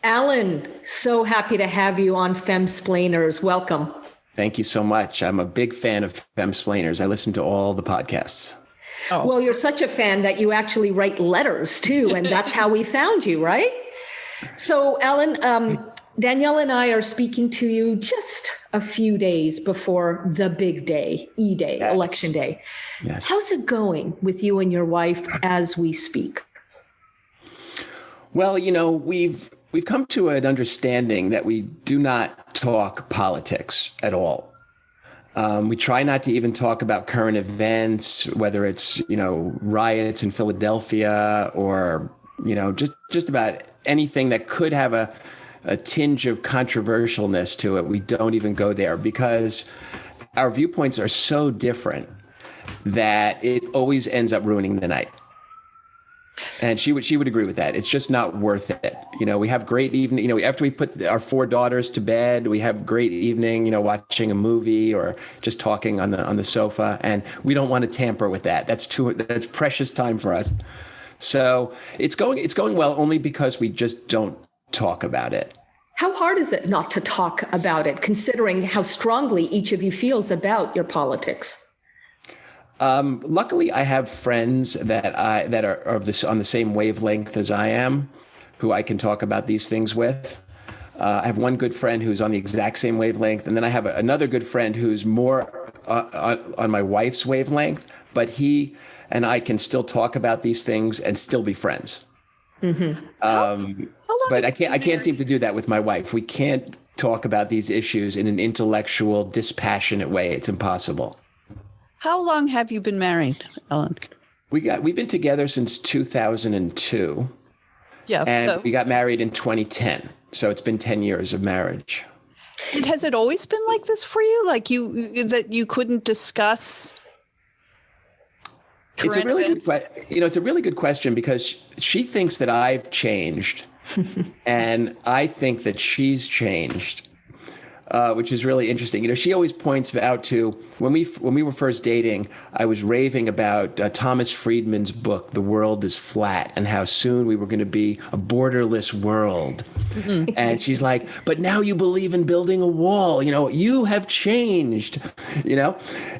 Alan, so happy to have you on Femsplainers. Welcome. Thank you so much. I'm a big fan of Femsplainers. I listen to all the podcasts. Oh. Well, you're such a fan that you actually write letters too, and that's how we found you, right? So, Alan, Danielle and I are speaking to you just a few days before the big day, E-Day, Yes. Election Day. Yes. How's it going with you and your wife as we speak? Well, we've come to an understanding that we do not talk politics at all. We try not to even talk about current events, whether it's, riots in Philadelphia or, just about anything that could have a tinge of controversialness to it. We don't even go there because our viewpoints are so different that it always ends up ruining the night. And she would agree with that. It's just not worth it. We have great evening, after we put our 4 daughters to bed, we have great evening, watching a movie or just talking on the sofa. And we don't want to tamper with that. That's precious time for us. So it's going well only because we just don't talk about it. How hard is it not to talk about it, considering how strongly each of you feels about your politics? Luckily, I have friends that are on the same wavelength as I am, who I can talk about these things with. I have one good friend who's on the exact same wavelength, and then I have another good friend who's more on my wife's wavelength. But he and I can still talk about these things and still be friends. Mm-hmm. But I can't seem to do that with my wife. We can't talk about these issues in an intellectual, dispassionate way. It's impossible. How long have you been married, Ellen? We've been together since 2002. Yeah. And we got married in 2010. So it's been 10 years of marriage. And has it always been like this for you? Like that you couldn't discuss? It's a really good question because she thinks that I've changed and I think that she's changed. Which is really interesting. She always points out to when we were first dating, I was raving about Thomas Friedman's book, The World is Flat, and how soon we were going to be a borderless world. Mm-hmm. And she's like, but now you believe in building a wall. You have changed,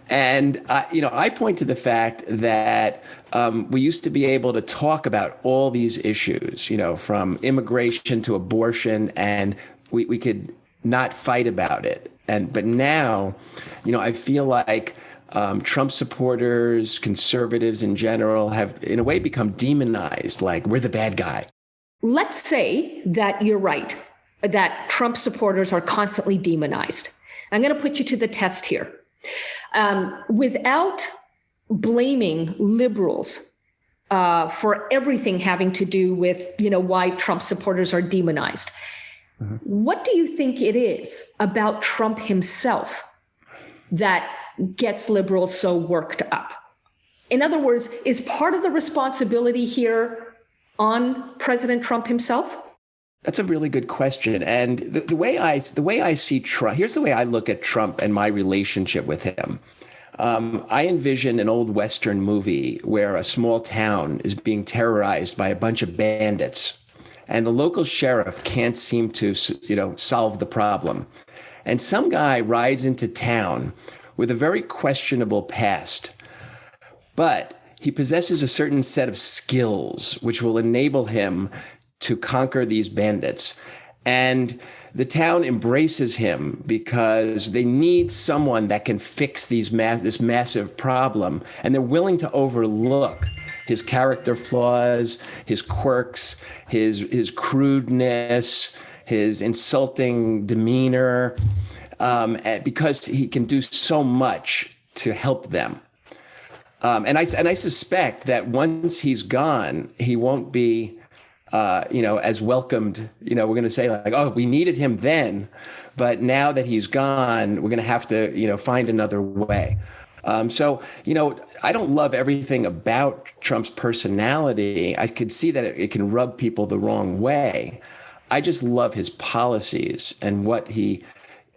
And, I point to the fact that we used to be able to talk about all these issues, from immigration to abortion, and we could not fight about it. But now, I feel like Trump supporters, conservatives in general have in a way become demonized, like we're the bad guy. Let's say that you're right, that Trump supporters are constantly demonized. I'm going to put you to the test here. Without blaming liberals for everything having to do with, why Trump supporters are demonized, what do you think it is about Trump himself that gets liberals so worked up? In other words, is part of the responsibility here on President Trump himself? That's a really good question. And the way I see Trump, here's the way I look at Trump and my relationship with him. I envision an old Western movie where a small town is being terrorized by a bunch of bandits, and the local sheriff can't seem to, solve the problem. And some guy rides into town with a very questionable past, but he possesses a certain set of skills which will enable him to conquer these bandits. And the town embraces him because they need someone that can fix this massive problem. And they're willing to overlook his character flaws, his quirks, his crudeness, his insulting demeanor, because he can do so much to help them. And I suspect that once he's gone, he won't be as welcomed. We're going to say like, oh, we needed him then, but now that he's gone, we're going to have to, find another way. So, I don't love everything about Trump's personality. I could see that it can rub people the wrong way. I just love his policies and what he,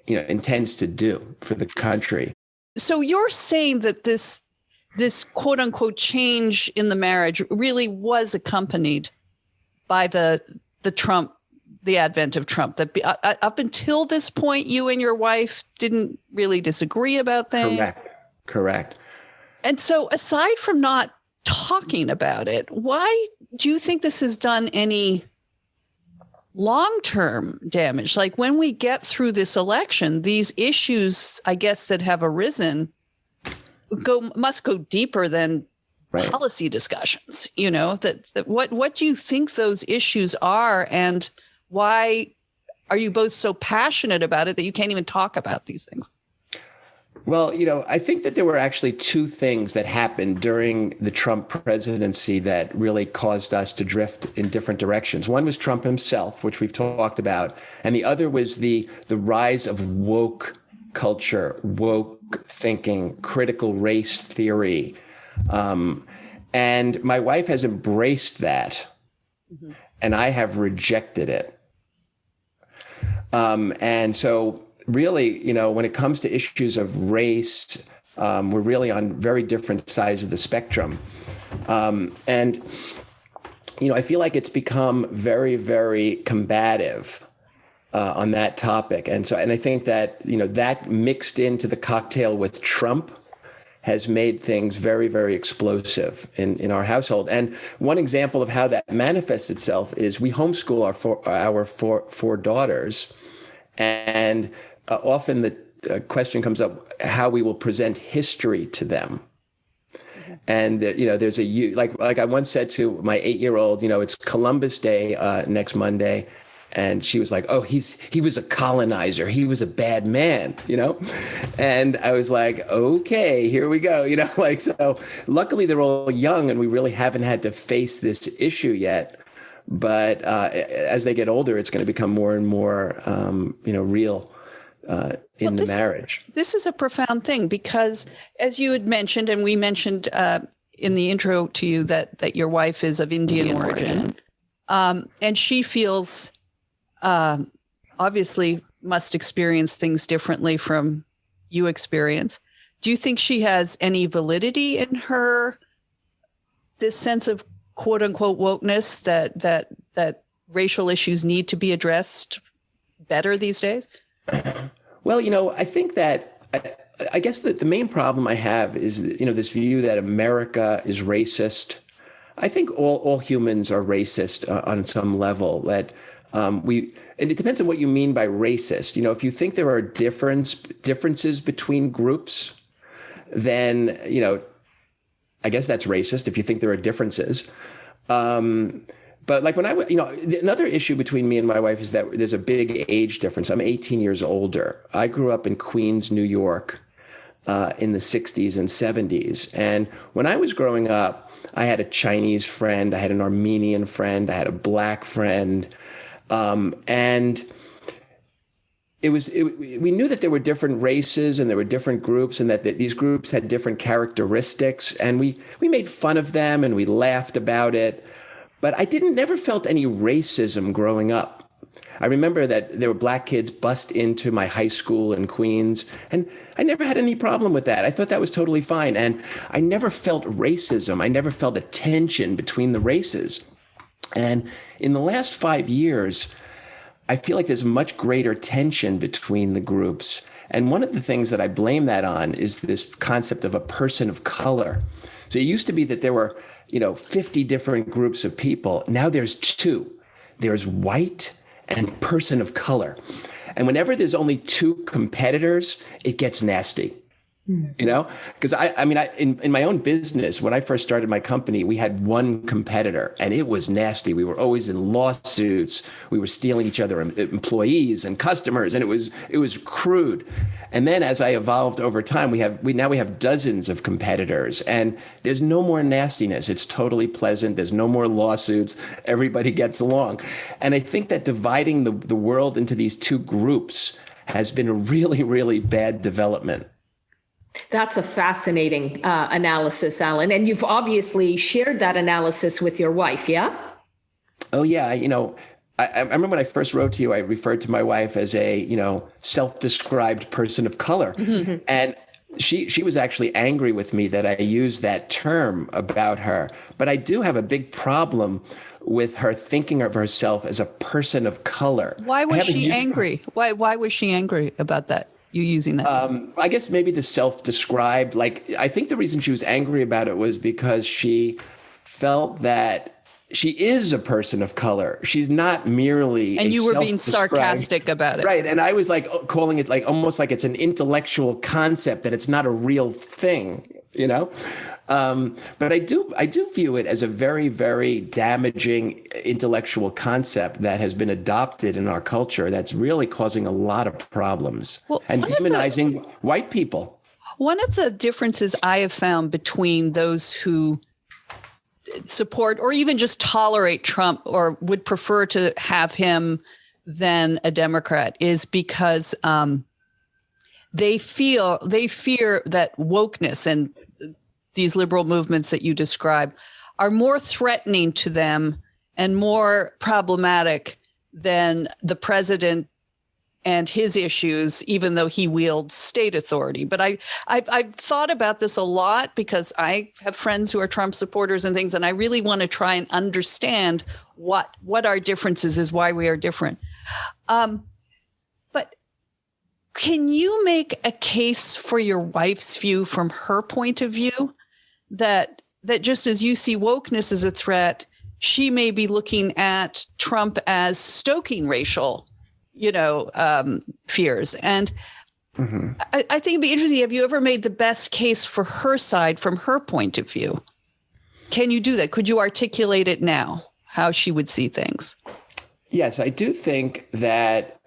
intends to do for the country. So you're saying that this quote unquote change in the marriage really was accompanied by the advent of Trump, that up until this point, you and your wife didn't really disagree about things. Correct. And so aside from not talking about it, why do you think this has done any long-term damage? Like when we get through this election, these issues, I guess, that have arisen must go deeper than policy discussions. What do you think those issues are, and why are you both so passionate about it that you can't even talk about these things? Well, I think that there were actually two things that happened during the Trump presidency that really caused us to drift in different directions. One was Trump himself, which we've talked about, and the other was the rise of woke culture, woke thinking, critical race theory. And my wife has embraced that, and I have rejected it. And so really, when it comes to issues of race, we're really on very different sides of the spectrum. And I feel like it's become very, very combative on that topic. And I think that, that mixed into the cocktail with Trump has made things very, very explosive in our household. And one example of how that manifests itself is we homeschool our four daughters. And often the question comes up how we will present history to them. And, there's like I once said to my 8-year-old, it's Columbus Day next Monday. And she was like, oh, he was a colonizer. He was a bad man, And I was like, okay, here we go. So luckily they're all young and we really haven't had to face this issue yet. But as they get older, it's going to become more and more, real in the marriage. This is a profound thing because as you had mentioned, and we mentioned in the intro to you that your wife is of Indian origin, and she feels obviously must experience things differently from you experience. Do you think she has any validity in this sense of quote unquote wokeness that racial issues need to be addressed better these days? Well, I think that I guess that the main problem I have is, this view that America is racist. I think all humans are racist on some level. That and it depends on what you mean by racist. If you think there are differences between groups, then, I guess that's racist if you think there are differences. But like when another issue between me and my wife is that there's a big age difference. I'm 18 years older. I grew up in Queens, New York, in the 60s and 70s. And when I was growing up, I had a Chinese friend, I had an Armenian friend, I had a black friend. And we knew that there were different races and there were different groups, and that these groups had different characteristics, and we made fun of them and we laughed about it. But I never felt any racism growing up. I remember that there were black kids bust into my high school in Queens, and I never had any problem with that. I thought that was totally fine. And I never felt racism. I never felt a tension between the races. And in the last 5 years, I feel like there's much greater tension between the groups. And one of the things that I blame that on is this concept of a person of color. So it used to be that there were, 50 different groups of people. Now there's 2. There's white and person of color. And whenever there's only 2 competitors, it gets nasty. Because in my own business, when I first started my company, we had 1 competitor, and it was nasty. We were always in lawsuits. We were stealing each other, employees and customers, and it was crude. And then as I evolved over time, we now have dozens of competitors, and there's no more nastiness. It's totally pleasant. There's no more lawsuits. Everybody gets along. And I think that dividing the world into these 2 groups has been a really, really bad development. That's a fascinating analysis, Alan. And you've obviously shared that analysis with your wife, yeah? Oh, yeah. I remember when I first wrote to you, I referred to my wife as a, self-described person of color. Mm-hmm. And she was actually angry with me that I used that term about her. But I do have a big problem with her thinking of herself as a person of color. Why was she angry? Why was she angry about that? You using that? I guess maybe the self-described, I think the reason she was angry about it was because she felt that she is a person of color. She's not merely and you were being sarcastic about it. Right. And I was calling it almost like it's an intellectual concept, that it's not a real thing, But I do view it as a very, very damaging intellectual concept that has been adopted in our culture that's really causing a lot of problems and demonizing white people. One of the differences I have found between those who support or even just tolerate Trump or would prefer to have him than a Democrat is because they fear that wokeness and these liberal movements that you describe are more threatening to them and more problematic than the president and his issues, even though he wields state authority. But I've thought about this a lot because I have friends who are Trump supporters and things, and I really want to try and understand what our differences is, why we are different. But can you make a case for your wife's view from her point of view? That just as you see wokeness as a threat, she may be looking at Trump as stoking racial, fears. And mm-hmm. I think it'd be interesting. Have you ever made the best case for her side from her point of view? Can you do that? Could you articulate it now, how she would see things? Yes, I do think that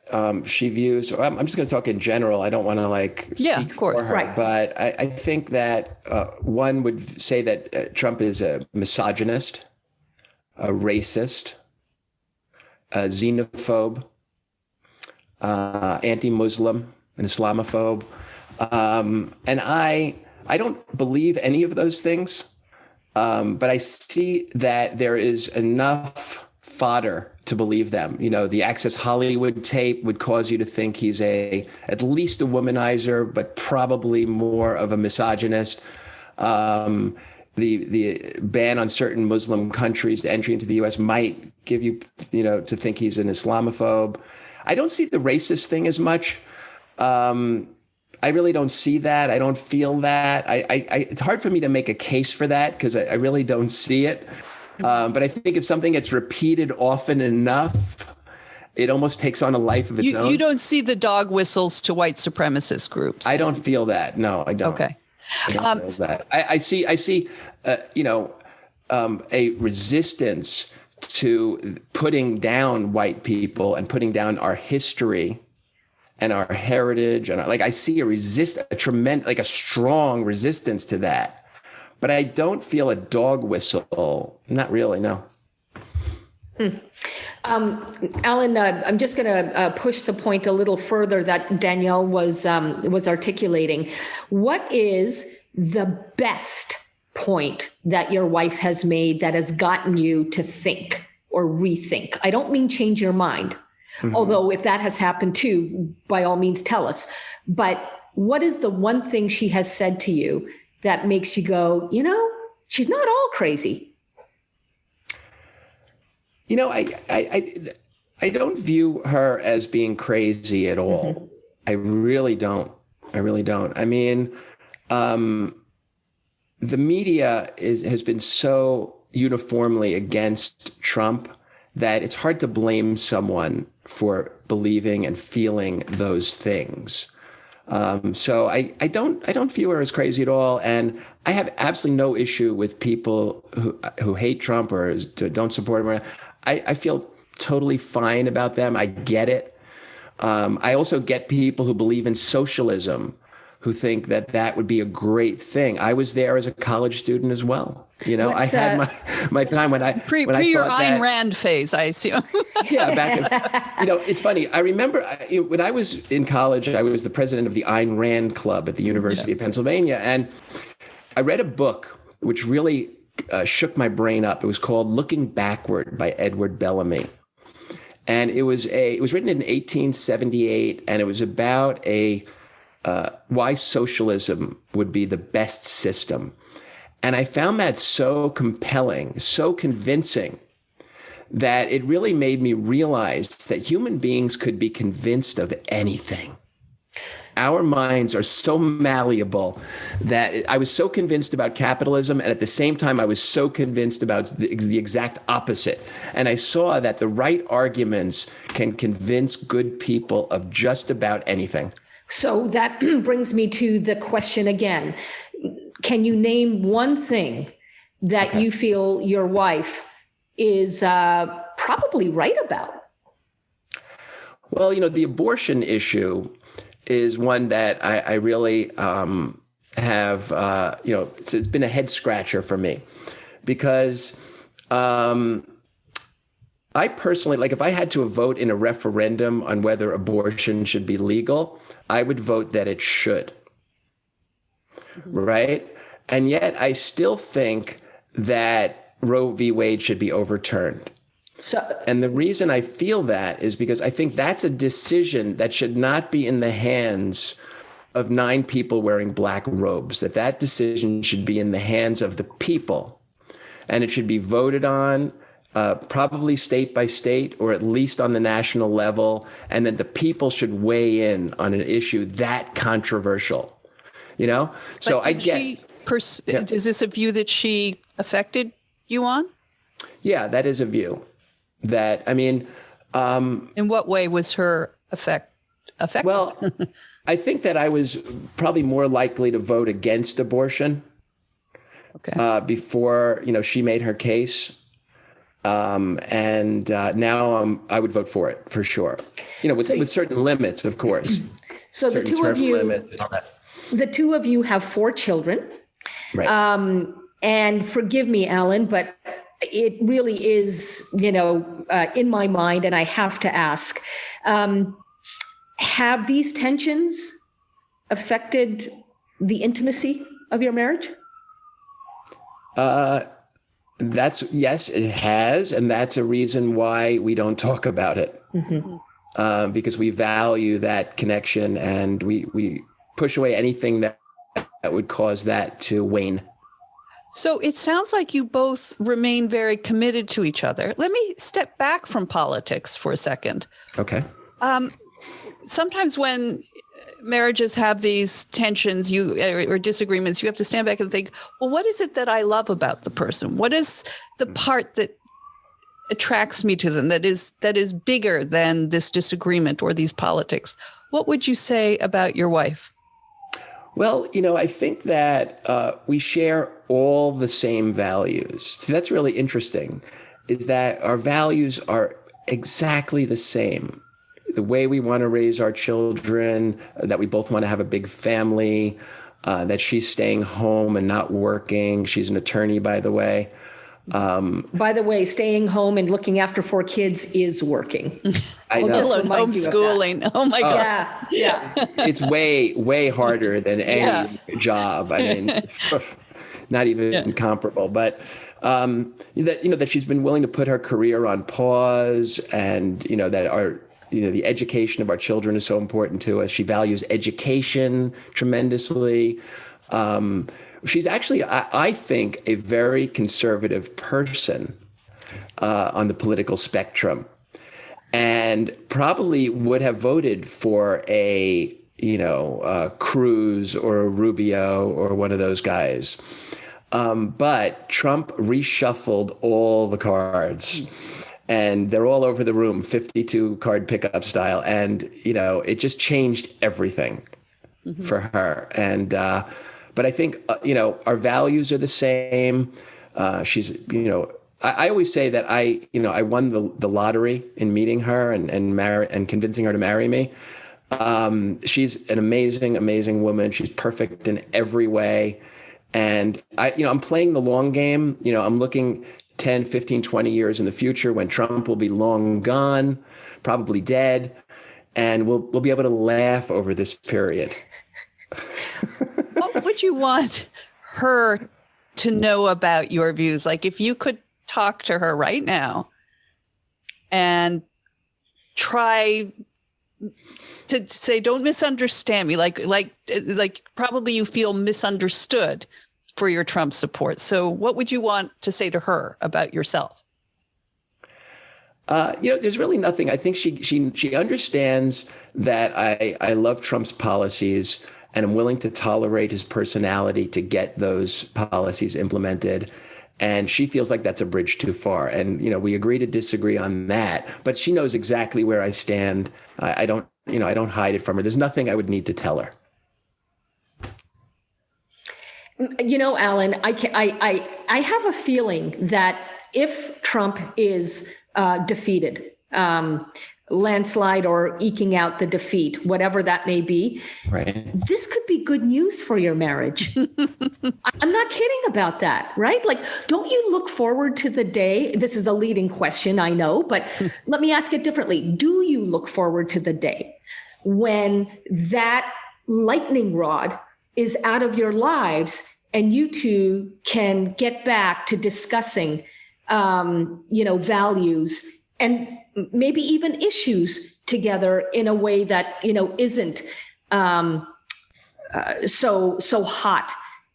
she views, I'm just going to talk in general. I don't want to speak for her, right. But I think that one would say that Trump is a misogynist, a racist, a xenophobe, anti-Muslim, an Islamophobe. And I don't believe any of those things, but I see that there is enough fodder to believe them. The Access Hollywood tape would cause you to think he's at least a womanizer, but probably more of a misogynist. The ban on certain Muslim countries to entry into the U.S. might give you, to think he's an Islamophobe. I don't see the racist thing as much. I really don't see that. I don't feel that. It's hard for me to make a case for that because I really don't see it. But I think if something gets repeated often enough, it almost takes on a life of its own. You don't see the dog whistles to white supremacist groups. I don't feel that. No, I don't. Okay. I don't feel that. I see, a resistance to putting down white people and putting down our history and our heritage. And I see a strong resistance to that. But I don't feel a dog whistle. Not really, no. Alan, I'm just going to push the point a little further that Danielle was articulating. What is the best point that your wife has made that has gotten you to think or rethink? I don't mean change your mind, although if that has happened too, by all means, tell us. But what is the one thing she has said to you that makes you go, she's not all crazy? I don't view her as being crazy at all. I really don't. I mean, the media has been so uniformly against Trump that it's hard to blame someone for believing and feeling those things. So I don't view her as crazy at all, and I have absolutely no issue with people who hate Trump or don't support him. I feel totally fine about them. I get it. I also get people who believe in socialism, who think that would be a great thing. I was there as a college student as well. I had my time when I pre when I your thought Ayn Rand phase, I assume. Yeah, back in, it's funny. I remember when I was in college, I was the president of the Ayn Rand Club at the University of Pennsylvania, and I read a book which really shook my brain up. It was called Looking Backward by Edward Bellamy. And it was written in 1878, and it was about why socialism would be the best system. And I found that so compelling, so convincing, that it really made me realize that human beings could be convinced of anything. Our minds are so malleable that I was so convinced about capitalism, and at the same time, I was so convinced about the exact opposite. And I saw that the right arguments can convince good people of just about anything. So that brings me to the question again. Can you name one thing that you feel your wife is probably right about? Well, the abortion issue is one that I really have, it's been a head scratcher for me, because I personally, if I had to vote in a referendum on whether abortion should be legal, I would vote that it should. Right? And yet I still think that Roe v. Wade should be overturned. And the reason I feel that is because I think that's a decision that should not be in the hands of 9 people wearing black robes, that decision should be in the hands of the people. And it should be voted on, probably state by state, or at least on the national level. And then the people should weigh in on an issue that controversial, So I get... Is this a view that she affected you on? Yeah, that is a view. That, in what way was her effective? Well, I think that I was probably more likely to vote against abortion before, she made her case. And now I would vote for it for sure. With certain limits, of course. So the two of you have 4 children. Right. And forgive me, Alan, but it really is, in my mind, and I have to ask, have these tensions affected the intimacy of your marriage? Yes, it has. And that's a reason why we don't talk about it. Because we value that connection, and we push away anything that would cause that to wane. So it sounds like you both remain very committed to each other. Let me step back from politics for a second. Okay. Sometimes when marriages have these tensions or disagreements, you have to stand back and think, well, what is it that I love about the person? What is the part that attracts me to them that is bigger than this disagreement or these politics? What would you say about your wife? Well, I think that we share all the same values. So that's really interesting, is that our values are exactly the same. The way we want to raise our children, that we both want to have a big family, that she's staying home and not working. She's an attorney, by the way. By the way, staying home and looking after 4 kids is working. I know. Let alone homeschooling. Oh my God. Yeah. It's way harder than any job. I mean, it's not even comparable. But that she's been willing to put her career on pause, and that the education of our children is so important to us. She values education tremendously. She's actually, I think, a very conservative person on the political spectrum, and probably would have voted for a Cruz or a Rubio or one of those guys. But Trump reshuffled all the cards, and they're all over the room, 52 card pickup style. And, it just changed everything for her. And, but I think, our values are the same. She's, I always say that I won the lottery in meeting her and convincing her to marry me. She's an amazing woman. She's perfect in every way. And I'm playing the long game. I'm looking 10, 15, 20 years in the future when Trump will be long gone, probably dead. And we'll be able to laugh over this period. What would you want her to know about your views? Like, if you could talk to her right now and try to say, don't misunderstand me. Like probably you feel misunderstood for your Trump support. So what would you want to say to her about yourself? There's really nothing. I think she understands that I love Trump's policies, and I'm willing to tolerate his personality to get those policies implemented. And she feels like that's a bridge too far. And, we agree to disagree on that, but she knows exactly where I stand. I don't hide it from her. There's nothing I would need to tell her. Alan, I have a feeling that if Trump is defeated, landslide or eking out the defeat, whatever that may be, right, this could be good news for your marriage. I'm not kidding about that, right? Like, don't you look forward to the day? This is a leading question, I know, but let me ask it differently. Do you look forward to the day when that lightning rod is out of your lives and you two can get back to discussing, values and maybe even issues together in a way that, isn't so hot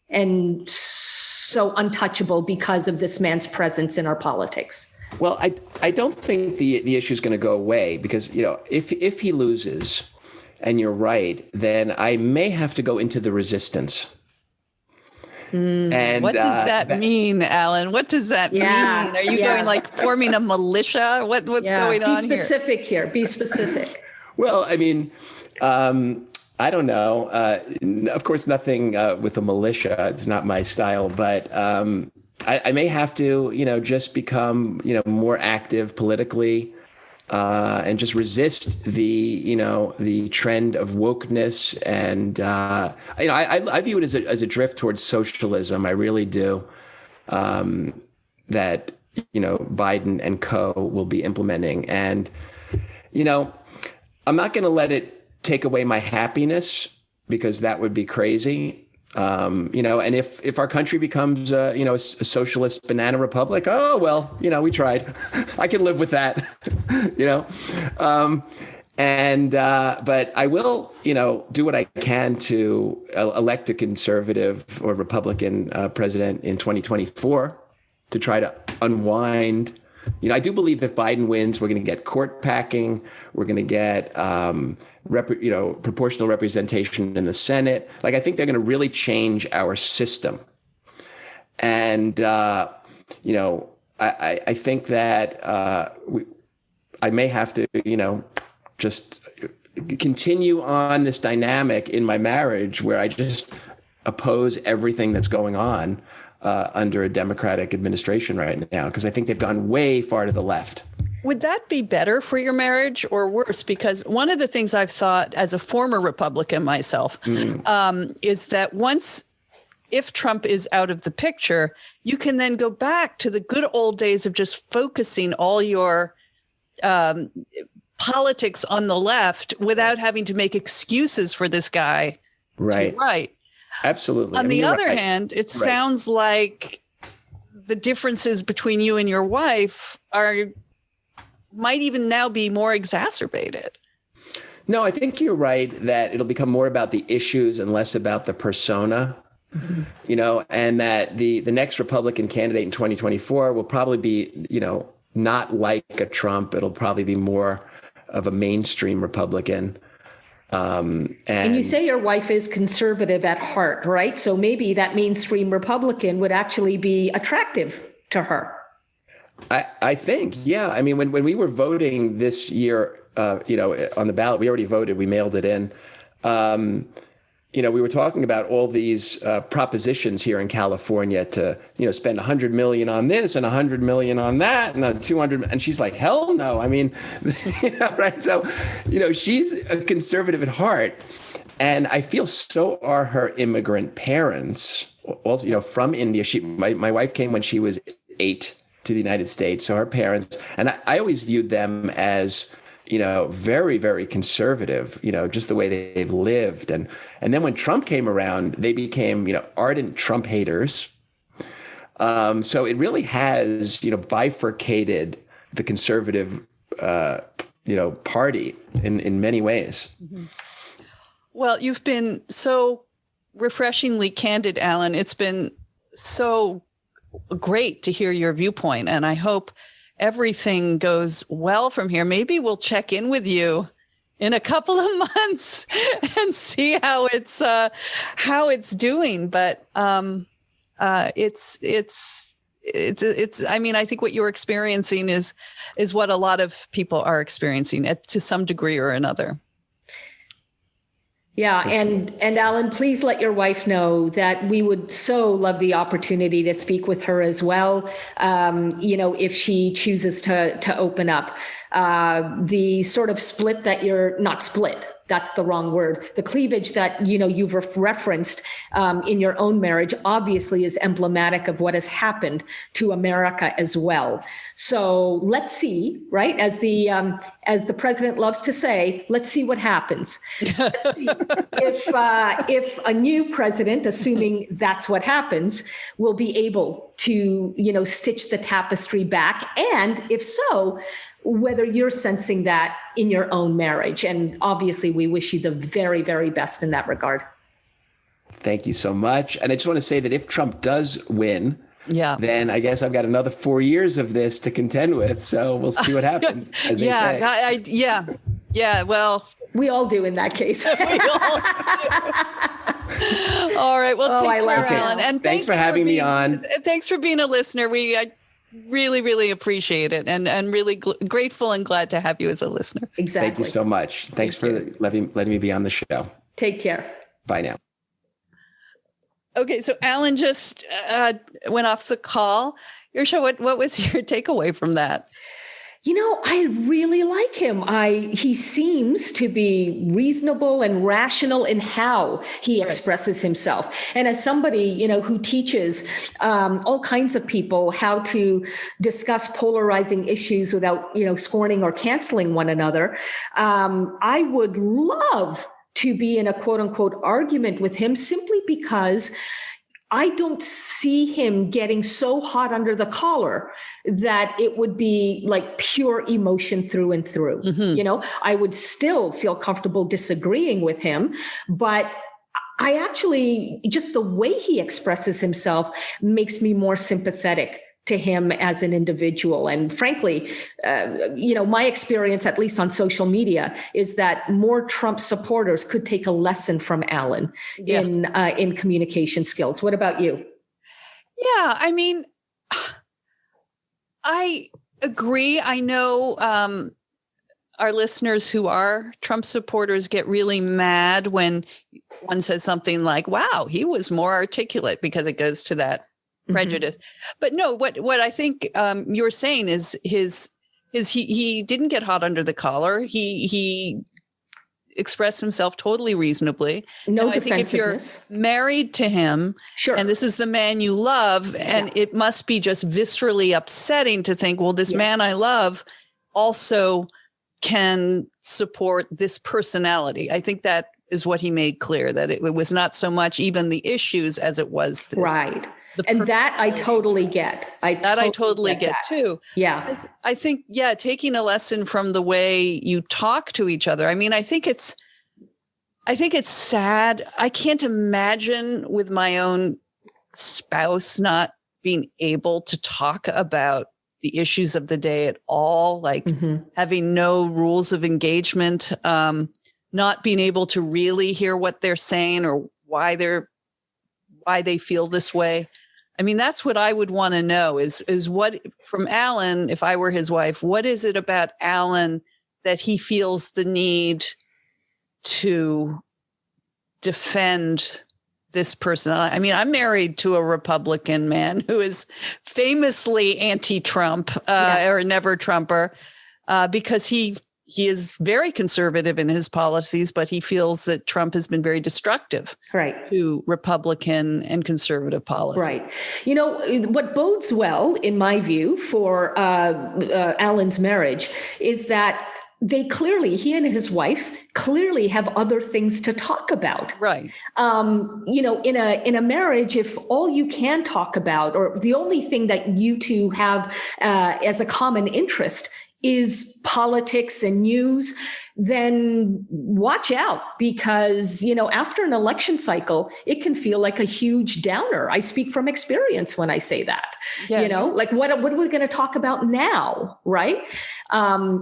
and so untouchable because of this man's presence in our politics? Well, I don't think the issue is going to go away because, if he loses, and you're right, then I may have to go into the resistance. And what does that mean, Alan? What does that mean? Are you going like forming a militia? What's going on here? Be specific here. Be specific. Well, I mean, I don't know. Of course, nothing with a militia. It's not my style, but I may have to, just become, more active politically. And just resist the trend of wokeness, and I view it as a drift towards socialism. I really do. That Biden and co. will be implementing, and I'm not going to let it take away my happiness because that would be crazy. And if our country becomes, a socialist banana republic, oh, well, we tried. I can live with that, but I will, do what I can to elect a conservative or Republican president in 2024 to try to unwind. I do believe if Biden wins, we're going to get court packing. We're going to get, proportional representation in the Senate. Like, I think they're going to really change our system. And, I think that I may have to, just continue on this dynamic in my marriage where I just oppose everything that's going on under a Democratic administration right now, because I think they've gone way far to the left. Would that be better for your marriage or worse? Because one of the things I've thought as a former Republican myself is that once if Trump is out of the picture, you can then go back to the good old days of just focusing all your politics on the left without having to make excuses for this guy. Right. Right. Absolutely. On the other hand, it sounds like the differences between you and your wife might even now be more exacerbated. No, I think you're right that it'll become more about the issues and less about the persona, and that the next Republican candidate in 2024 will probably be, not like a Trump. It'll probably be more of a mainstream Republican. And you say your wife is conservative at heart, right? So maybe that mainstream Republican would actually be attractive to her. I think, yeah. I mean, when we were voting this year, on the ballot, we already voted, we mailed it in. We were talking about all these propositions here in California to, spend $100 million on this and $100 million on that and 200. And she's like, hell no. I mean, right. So, she's a conservative at heart. And I feel so are her immigrant parents also, from India. My wife came when she was 8 to the United States. So her parents, and I always viewed them as, very, very conservative, just the way they've lived. And then when Trump came around, they became, ardent Trump haters. So it really has, bifurcated the conservative, party in many ways. Mm-hmm. Well, you've been so refreshingly candid, Alan. It's been so great to hear your viewpoint. And I hope everything goes well from here. Maybe we'll check in with you in a couple of months and see how it's doing. But it's I mean, I think what you're experiencing is what a lot of people are experiencing to some degree or another. Yeah. And Alan, please let your wife know that we would so love the opportunity to speak with her as well. If she chooses to open up, the sort of split that you're not split. That's the wrong word. The cleavage that, you've referenced in your own marriage obviously is emblematic of what has happened to America as well. So let's see, right? As the president loves to say, let's see what happens. Let's see if a new president, assuming that's what happens, will be able to, stitch the tapestry back. And if so, whether you're sensing that in your own marriage. And obviously, we wish you the very, very best in that regard. Thank you so much. And I just want to say that if Trump does win, then I guess I've got another 4 years of this to contend with. So we'll see what happens. As they say. Yeah. Well, we all do in that case. All right. Well, take care, Alan. And thanks for having me on. Thanks for being a listener. I really, really appreciate it and really grateful and glad to have you as a listener. Exactly. Thank you so much. Thanks for letting me be on the show. Take care. Bye now. Okay, so Alan just went off the call. Your show, what was your takeaway from that? I really like him. He seems to be reasonable and rational in how he expresses himself. And as somebody, who teaches all kinds of people how to discuss polarizing issues without, scorning or canceling one another, I would love to be in a quote unquote argument with him simply because I don't see him getting so hot under the collar that it would be like pure emotion through and through. Mm-hmm. I would still feel comfortable disagreeing with him, but I actually, just the way he expresses himself makes me more sympathetic to him as an individual. And frankly, my experience, at least on social media, is that more Trump supporters could take a lesson from Alan in communication skills. What about you? Yeah, I mean, I agree. I know our listeners who are Trump supporters get really mad when one says something like, wow, he was more articulate, because it goes to that prejudice. Mm-hmm. But no, what I think you're saying is he didn't get hot under the collar. He expressed himself totally reasonably. No I think if you're defensiveness. married to him, Sure. and this is the man you love, and it must be just viscerally upsetting to think, well, this man I love also can support this personality. I think that is what he made clear, that it was not so much even the issues as it was this. Right. And that I totally get. I totally get too. Yeah. I think, taking a lesson from the way you talk to each other. I mean, I think it's sad. I can't imagine with my own spouse not being able to talk about the issues of the day at all, like having no rules of engagement, not being able to really hear what they're saying or why they feel this way. I mean, that's what I would want to know is what from Alan, if I were his wife, what is it about Alan that he feels the need to defend this person? I mean, I'm married to a Republican man who is famously anti-Trump or a never Trumper because he is very conservative in his policies, but he feels that Trump has been very destructive to Republican and conservative policy. Right. You know, what bodes well, in my view, for Alan's marriage is that he and his wife clearly have other things to talk about. Right. You know, in a marriage, if all you can talk about, or the only thing that you two have as a common interest is politics and news, then watch out, because, you know, after an election cycle, it can feel like a huge downer. I speak from experience when I say that, you know, like what are we going to talk about now? Right.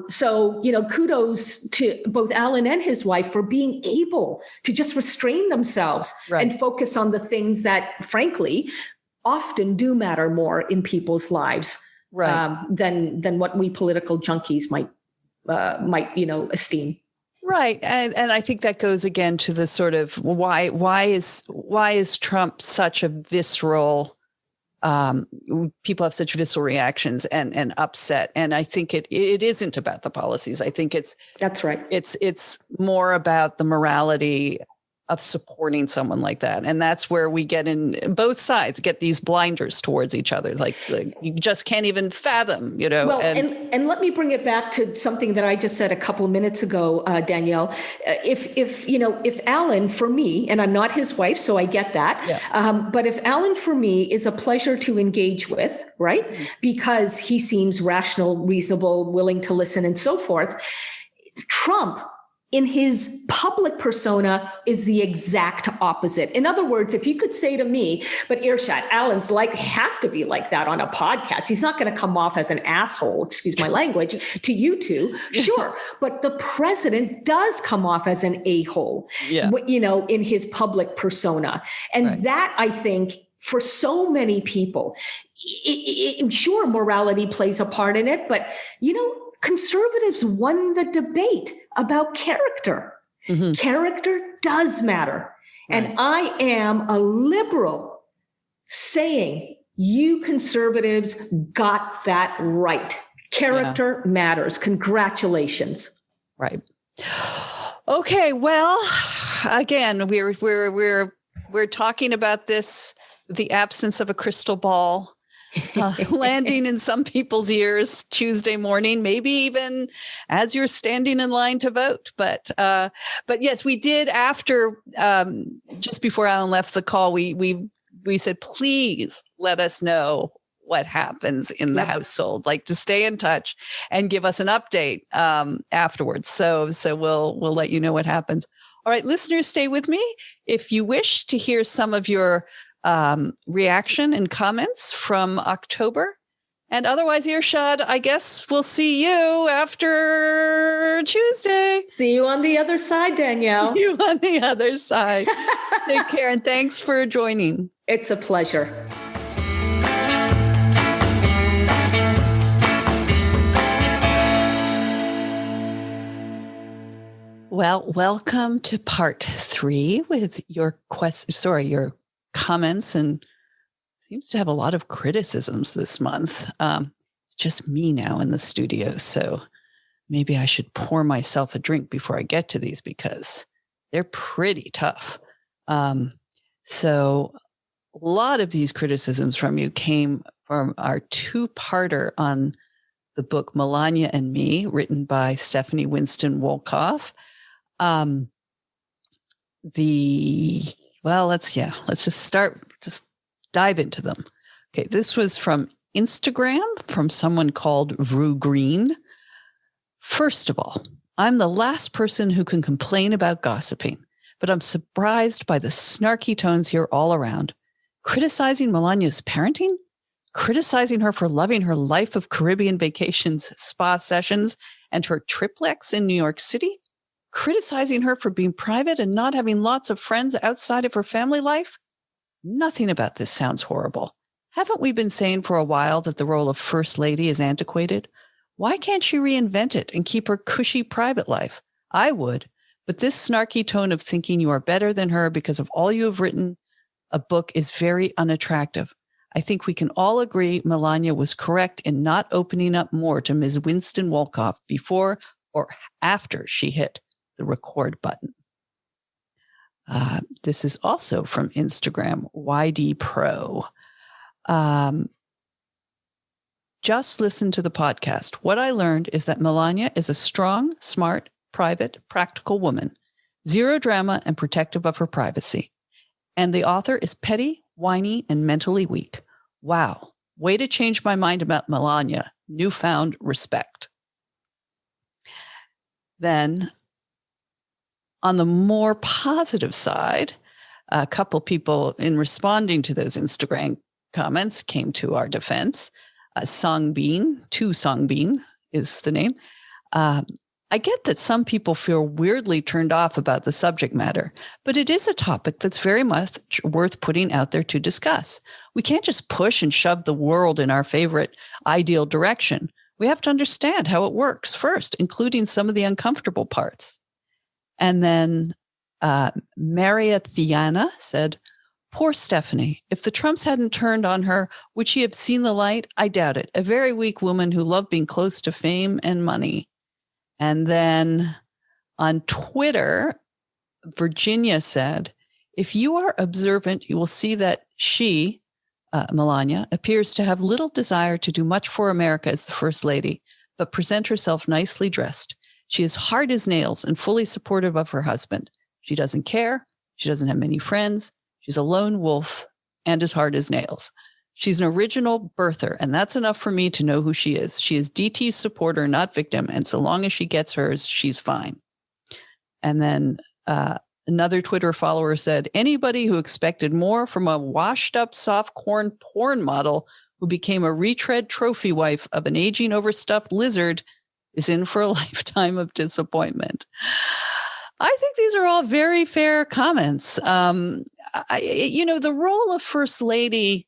So, you know, kudos to both Alan and his wife for being able to just restrain themselves and focus on the things that, frankly, often do matter more in people's lives. Than what we political junkies might you know, esteem. Right, and I think that goes again to the sort of why is Trump such a visceral? People have such visceral reactions and upset, and I think it isn't about the policies. I think that's right. It's more about the morality of supporting someone like that. And that's where we get in both sides, get these blinders towards each other. It's like you just can't even fathom, you know. Well, and let me bring it back to something that I just said a couple of minutes ago, Danielle. If Alan, for me, and I'm not his wife, so I get that. But if Alan, for me, is a pleasure to engage with, right? Because he seems rational, reasonable, willing to listen and so forth. Trump, in his public persona, is the exact opposite. In other words, if you could say to me, but Earshot, Alan's has to be like that on a podcast. He's not going to come off as an asshole, excuse my language, to you two. Sure. But the president does come off as an a-hole, you know, in his public persona. And that, I think, for so many people, sure, morality plays a part in it, but, you know, conservatives won the debate about character. Character does matter. And I am a liberal saying you conservatives got that right. Character matters. Congratulations. Right. Okay. Well, again, we're talking about this, the absence of a crystal ball. Landing in some people's ears Tuesday morning, maybe even as you're standing in line to vote. But yes, we did after just before Alan left the call, we said, please let us know what happens in the household, like to stay in touch and give us an update afterwards. So we'll let you know what happens. All right, listeners, stay with me. If you wish to hear some of your reaction and comments from October. And otherwise, Earshot, I guess we'll see you after Tuesday. See you on the other side, Danielle. See you on the other side. Take care, and thanks for joining. It's a pleasure. Well, welcome to part 3 with your comments, and seems to have a lot of criticisms this month. It's just me now in the studio, so maybe I should pour myself a drink before I get to these because they're pretty tough. So a lot of these criticisms from you came from our two-parter on the book Melania and Me, written by Stephanie Winston Wolkoff. Let's just dive into them. Okay, this was from Instagram from someone called Rue Green. First of all, I'm the last person who can complain about gossiping, but I'm surprised by the snarky tones here all around. Criticizing Melania's parenting? Criticizing her for loving her life of Caribbean vacations, spa sessions, and her triplex in New York City? Criticizing her for being private and not having lots of friends outside of her family life? Nothing about this sounds horrible. Haven't we been saying for a while that the role of First Lady is antiquated? Why can't she reinvent it and keep her cushy private life? I would, but this snarky tone of thinking you are better than her because of all you have written a book is very unattractive. I think we can all agree Melania was correct in not opening up more to Ms. Winston Wolkoff before or after she hit the record button. This is also from Instagram, YD Pro. Just listen to the podcast. What I learned is that Melania is a strong, smart, private, practical woman, zero drama and protective of her privacy. And the author is petty, whiny, and mentally weak. Wow. Way to change my mind about Melania. Newfound respect. Then, on the more positive side, a couple people in responding to those Instagram comments came to our defense. Songbin is the name. I get that some people feel weirdly turned off about the subject matter, but it is a topic that's very much worth putting out there to discuss. We can't just push and shove the world in our favorite ideal direction. We have to understand how it works first, including some of the uncomfortable parts. And then Maria Thiana said, poor Stephanie. If the Trumps hadn't turned on her, would she have seen the light? I doubt it. A very weak woman who loved being close to fame and money. And then on Twitter, Virginia said, if you are observant, you will see that she, Melania, appears to have little desire to do much for America as the First Lady, but present herself nicely dressed. She is hard as nails and fully supportive of her husband. She doesn't care. She doesn't have many friends. She's a lone wolf and as hard as nails. She's an original birther, and that's enough for me to know who she is. She is DT's supporter, not victim, and so long as she gets hers, she's fine. And then another Twitter follower said, anybody who expected more from a washed-up soft-corn porn model who became a retread trophy wife of an aging, overstuffed lizard is in for a lifetime of disappointment. I think these are all very fair comments. The role of First Lady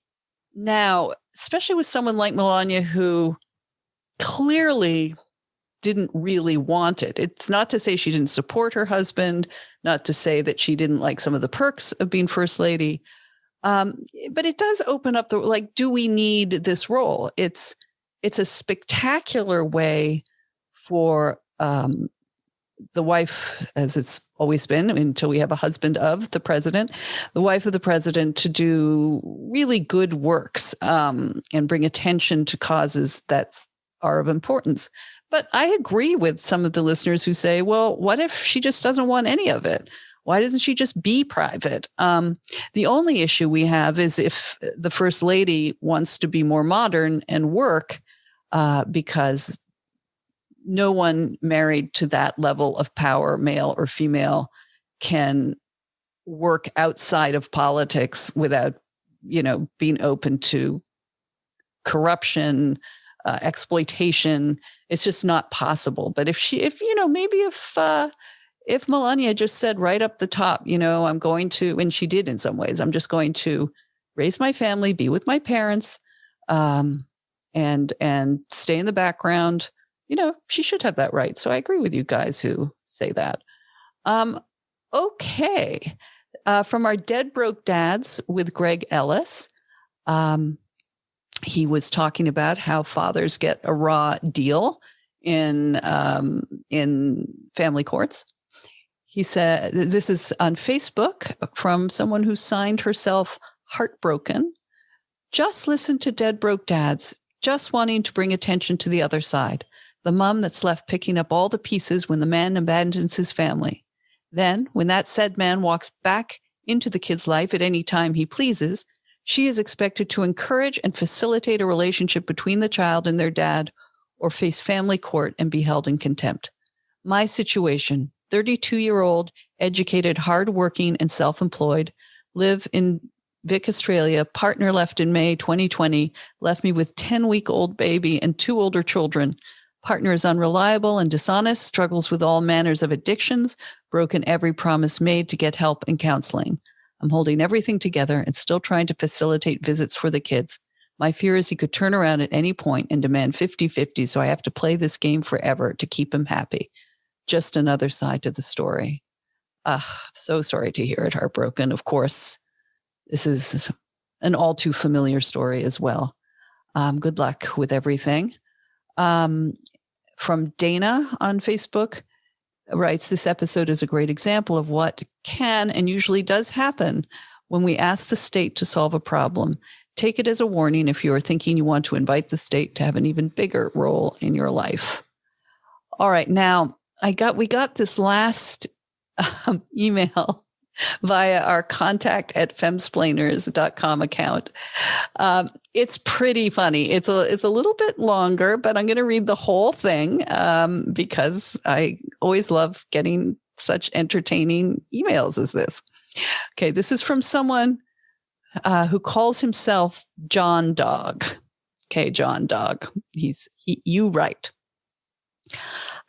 now, especially with someone like Melania, who clearly didn't really want it. It's not to say she didn't support her husband, not to say that she didn't like some of the perks of being First Lady. But it does open up do we need this role? It's a spectacular way for the wife, as it's always been until we have a husband of the president, the wife of the president, to do really good works and bring attention to causes that are of importance. But I agree with some of the listeners who say, well, what if she just doesn't want any of it? Why doesn't she just be private? The only issue we have is if the First Lady wants to be more modern and work, because no one married to that level of power, male or female, can work outside of politics without, being open to corruption, exploitation. It's just not possible. But if Melania just said right up the top, I'm going to, and she did in some ways, I'm just going to raise my family, be with my parents, and stay in the background. She should have that right. So I agree with you guys who say that. Okay. From our Dead Broke Dads with Greg Ellis. He was talking about how fathers get a raw deal in family courts. He said, this is on Facebook from someone who signed herself Heartbroken. Just listen to Dead Broke Dads, just wanting to bring attention to the other side. The mom that's left picking up all the pieces when the man abandons his family. Then, when that said man walks back into the kid's life at any time he pleases, she is expected to encourage and facilitate a relationship between the child and their dad, or face family court and be held in contempt. My situation, 32-year-old, educated, hardworking, and self-employed, live in Vic, Australia, partner left in May 2020, left me with 10-week-old baby and 2 older children. Partner is unreliable and dishonest, struggles with all manners of addictions, broken every promise made to get help and counseling. I'm holding everything together and still trying to facilitate visits for the kids. My fear is he could turn around at any point and demand 50-50, so I have to play this game forever to keep him happy. Just another side to the story. So sorry to hear it, heartbroken. Of course, this is an all too familiar story as well. Good luck with everything. From Dana on Facebook writes, this episode is a great example of what can and usually does happen when we ask the state to solve a problem. Take it as a warning if you are thinking you want to invite the state to have an even bigger role in your life. All right. Now we got this last email via our contact@femsplainers.com account. It's pretty funny. It's a little bit longer, but I'm going to read the whole thing because I always love getting such entertaining emails as this. Okay, this is from someone who calls himself John Dog. Okay, John Dog. You write.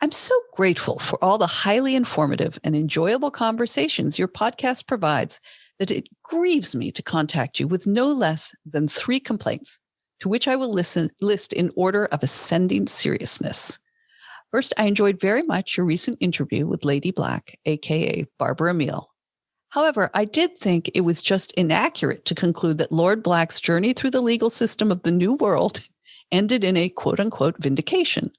I'm so grateful for all the highly informative and enjoyable conversations your podcast provides that it grieves me to contact you with no less than 3 complaints, to which I will list in order of ascending seriousness. First, I enjoyed very much your recent interview with Lady Black, aka Barbara Meale. However, I did think it was just inaccurate to conclude that Lord Black's journey through the legal system of the New World ended in a quote-unquote vindication.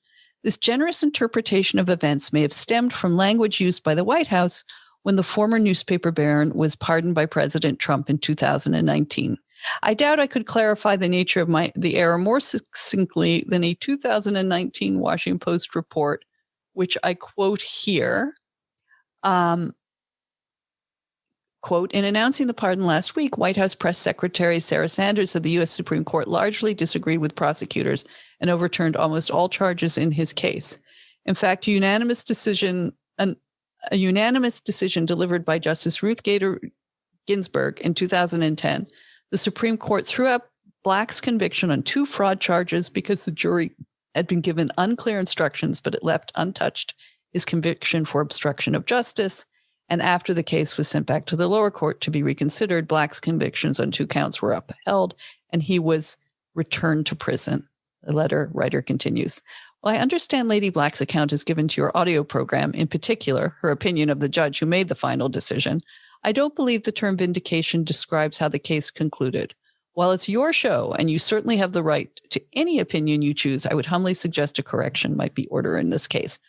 This generous interpretation of events may have stemmed from language used by the White House when the former newspaper baron was pardoned by President Trump in 2019. I doubt I could clarify the nature of the error more succinctly than a 2019 Washington Post report, which I quote here. Quote, in announcing the pardon last week, White House Press Secretary Sarah Sanders of the U.S. Supreme Court largely disagreed with prosecutors and overturned almost all charges in his case. In fact, a unanimous decision delivered by Justice Ruth Bader Ginsburg in 2010, the Supreme Court threw out Black's conviction on 2 fraud charges because the jury had been given unclear instructions, but it left untouched his conviction for obstruction of justice. And after the case was sent back to the lower court to be reconsidered, Black's convictions on 2 counts were upheld, and he was returned to prison. The letter writer continues. Well, I understand Lady Black's account is given to your audio program, in particular, her opinion of the judge who made the final decision. I don't believe the term vindication describes how the case concluded. While it's your show, and you certainly have the right to any opinion you choose, I would humbly suggest a correction might be ordered in this case.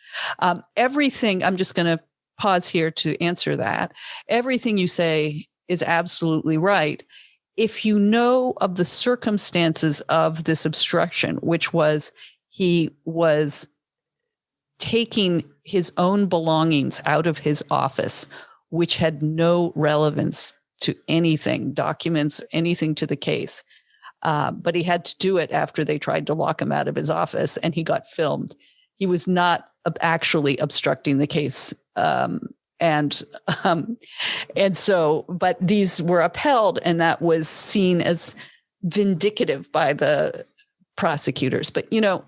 Everything, I'm just going to pause here to answer that. Everything you say is absolutely right. If you know of the circumstances of this obstruction, which was he was taking his own belongings out of his office, which had no relevance to anything, documents, anything to the case. But he had to do it after they tried to lock him out of his office and he got filmed. He was not actually obstructing the case. And so, but these were upheld, and that was seen as vindicative by the prosecutors. But, you know,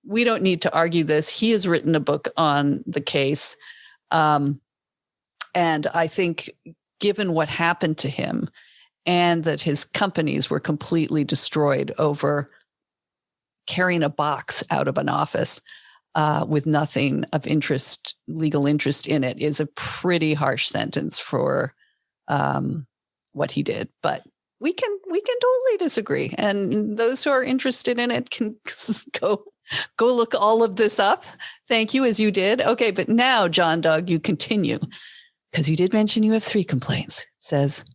we don't need to argue this. He has written a book on the case. And I think given what happened to him and that his companies were completely destroyed over carrying a box out of an office, with nothing of interest, legal interest in it, is a pretty harsh sentence for what he did. But we can totally disagree, and those who are interested in it can go go look all of this up. Thank you, as you did. Okay, but now, John Dog, you continue, because you did mention you have 3 complaints. It says,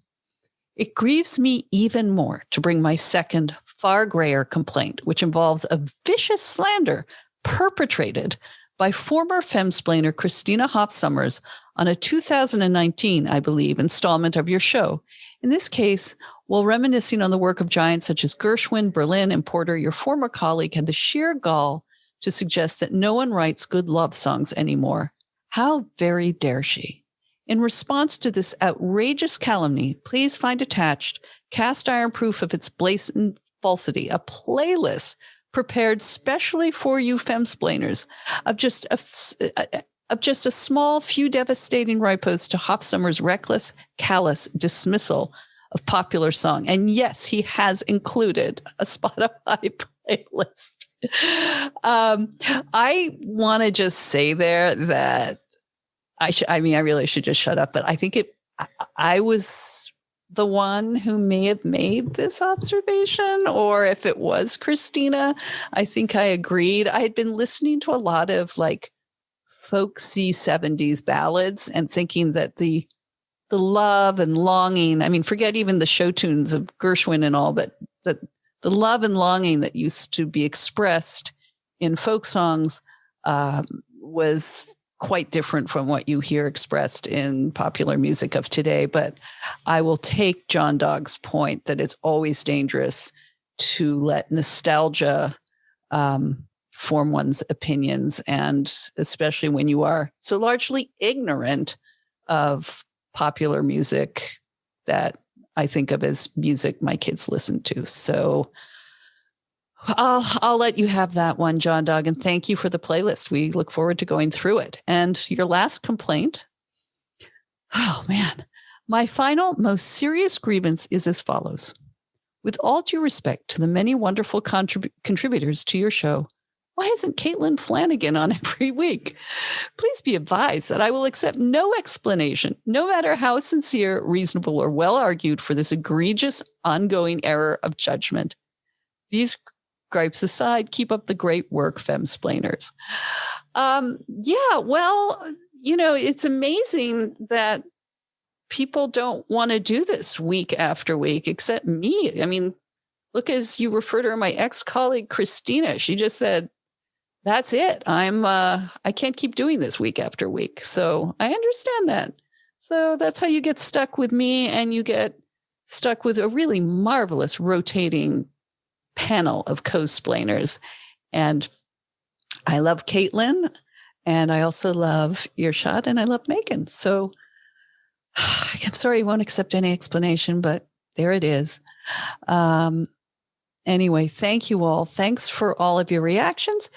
it grieves me even more to bring my second, far grayer complaint, which involves a vicious slander perpetrated by former femsplainer Christina Hoff Sommers on a 2019, I believe, installment of your show. In this case, while reminiscing on the work of giants such as Gershwin, Berlin, and Porter, your former colleague had the sheer gall to suggest that no one writes good love songs anymore. How very dare she? In response to this outrageous calumny, please find attached, cast iron proof of its blatant falsity, a playlist prepared specially for you femsplainers of just a small few devastating ripos to Hoff Sommers' reckless, callous dismissal of popular song. And yes, he has included a Spotify playlist. I want to just say there that I really should just shut up, but I think I was the one who may have made this observation, or if it was Christina, I think I agreed. I had been listening to a lot of like folksy 70s ballads and thinking that the love and longing, I mean, forget even the show tunes of Gershwin and all, but that the love and longing that used to be expressed in folk songs was quite different from what you hear expressed in popular music of today. But I will take John Dog's point that it's always dangerous to let nostalgia form one's opinions, and especially when you are so largely ignorant of popular music that I think of as music my kids listen to. So I'll let you have that one, John Dog, and thank you for the playlist. We look forward to going through it. And your last complaint, oh man, my final, most serious grievance is as follows. With all due respect to the many wonderful contributors to your show, why isn't Caitlin Flanagan on every week? Please be advised that I will accept no explanation, no matter how sincere, reasonable, or well argued, for this egregious, ongoing error of judgment. These gripes aside, keep up the great work, femsplainers. Yeah, well, it's amazing that people don't want to do this week after week, except me. I mean, look, as you refer to her, my ex-colleague, Christina, she just said, that's it. I can't keep doing this week after week. So I understand that. So that's how you get stuck with me, and you get stuck with a really marvelous rotating panel of co-splainers. And I love Caitlin, and I also love Earshot, and I love Megan. So I'm sorry I won't accept any explanation, but there it is. Anyway, thank you all. Thanks for all of your reactions.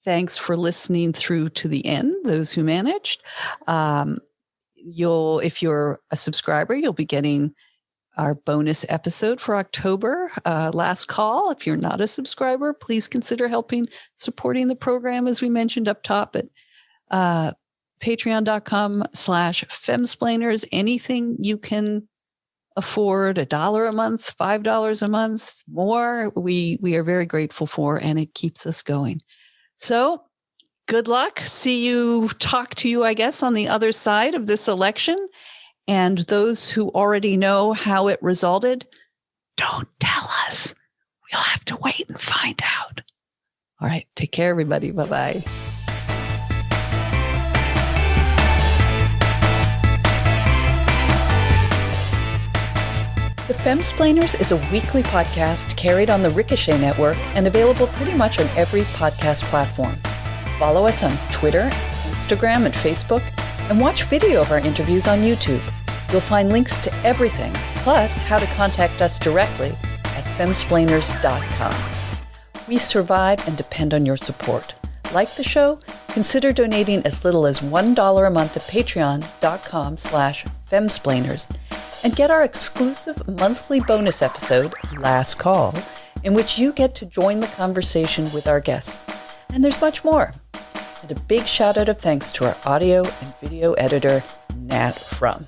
Thanks for listening through to the end, those who managed. If you're a subscriber, you'll be getting our bonus episode for October, last call. If you're not a subscriber, please consider supporting the program, as we mentioned up top, at patreon.com/femsplainers. Anything you can afford, $1 a month, $5 a month, more, we are very grateful for, and it keeps us going. So good luck. Talk to you, I guess, on the other side of this election. And those who already know how it resulted, don't tell us. We'll have to wait and find out. All right. Take care, everybody. Bye-bye. The Femsplainers is a weekly podcast carried on the Ricochet Network and available pretty much on every podcast platform. Follow us on Twitter, Instagram, and Facebook, and watch video of our interviews on YouTube. You'll find links to everything, plus how to contact us directly at femsplainers.com. We survive and depend on your support. Like the show? Consider donating as little as $1 a month at patreon.com/femsplainers and get our exclusive monthly bonus episode, Last Call, in which you get to join the conversation with our guests. And there's much more. And a big shout out of thanks to our audio and video editor, Nat Frum.